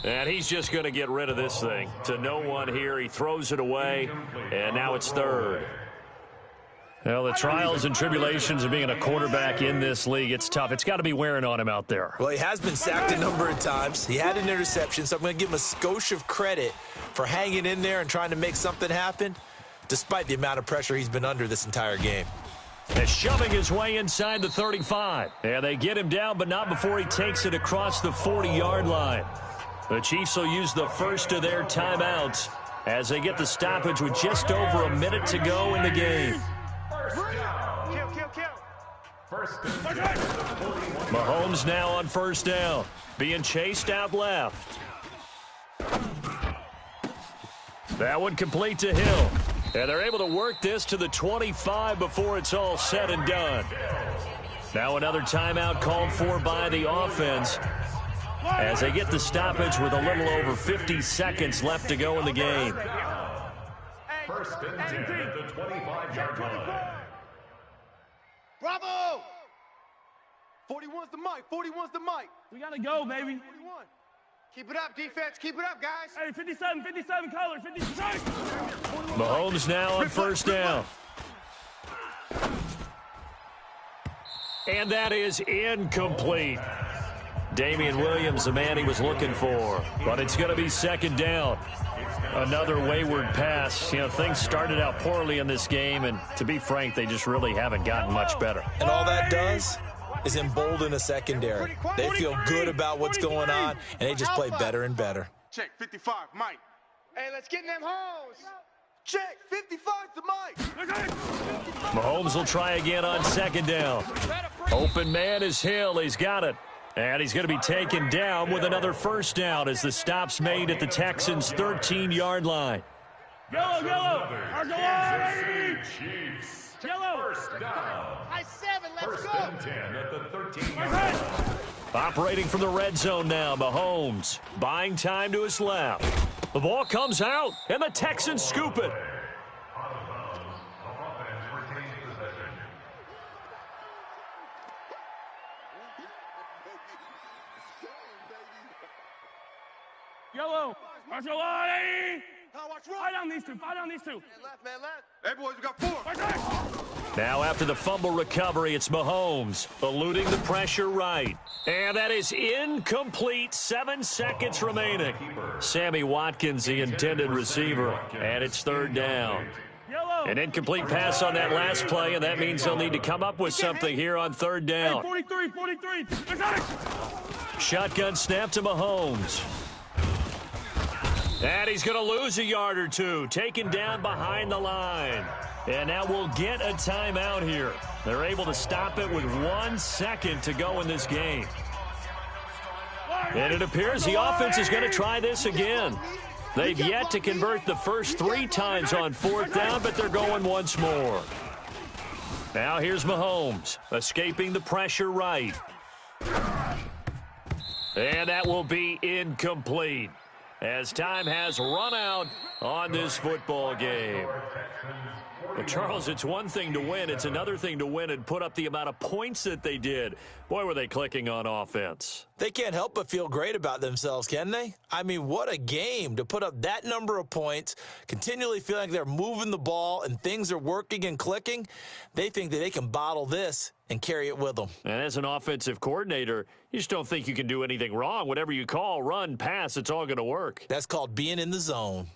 And he's just going to get rid of this thing. To no one here. He throws it away, and now it's third. Well, the trials and tribulations of being a quarterback in this league, it's tough. It's got to be wearing on him out there. Well, he has been sacked a number of times. He had an interception, so I'm going to give him a skosh of credit for hanging in there and trying to make something happen, despite the amount of pressure he's been under this entire game. And shoving his way inside the 35. And they get him down, but not before he takes it across the 40-yard line. The Chiefs will use the first of their timeouts as they get the stoppage with just over a minute to go in the game. Mahomes now on first down, being chased out left. That one complete to Hill. And they're able to work this to the 25 before it's all said and done. Now another timeout called for by the offense as they get the stoppage with a little over 50 seconds left to go in the game. First and 10 at the 25-yard line. Bravo! 41's the mic. We got to go, baby. 41. Keep it up, defense. Keep it up, guys. Hey, 57 color, 57. Mahomes now on first down. And that is incomplete. Damian Williams, the man he was looking for. But it's going to be second down. Another wayward pass. You know, things started out poorly in this game, and to be frank, they just really haven't gotten much better. And all that does is embolden a secondary. They feel good about what's going on, and they just play better and better. Check, 55, Mike. Hey, let's get in them holes. Check, 55's the mic. Mahomes will try again on second down. Open man is Hill. He's got it. And he's going to be taken down with another first down as the stop's made at the Texans' 13-yard line. Yellow. Chiefs. Yellow. First down. High 7, let's First go. and 10 at the 13-yard line. Operating from the red zone now, Mahomes buying time to his left. The ball comes out, and the Texans scoop it. Yellow. Archulani. Watch Fight on these two. Man left. Hey, boys, we got 4. Now after the fumble recovery, it's Mahomes eluding the pressure right. And that is incomplete. 7 seconds remaining. Sammy Watkins, the intended receiver, and it's third down. An incomplete pass on that last play, and that means they'll need to come up with something here on third down. 43. Shotgun snap to Mahomes. And he's going to lose a yard or two, taken down behind the line. And now we'll get a timeout here. They're able to stop it with 1 second to go in this game. And it appears the offense is going to try this again. They've yet to convert the first 3 times on fourth down, but they're going once more. Now here's Mahomes, escaping the pressure right. And that will be incomplete. as time has run out on this football game. Well, Charles, it's one thing to win. It's another thing to win and put up the amount of points that they did. Boy, were they clicking on offense. They can't help but feel great about themselves, can they? I mean, what a game to put up that number of points, continually feeling like they're moving the ball and things are working and clicking. They think that they can bottle this and carry it with them. And as an offensive coordinator, you just don't think you can do anything wrong. Whatever you call, run, pass, it's all going to work. That's called being in the zone.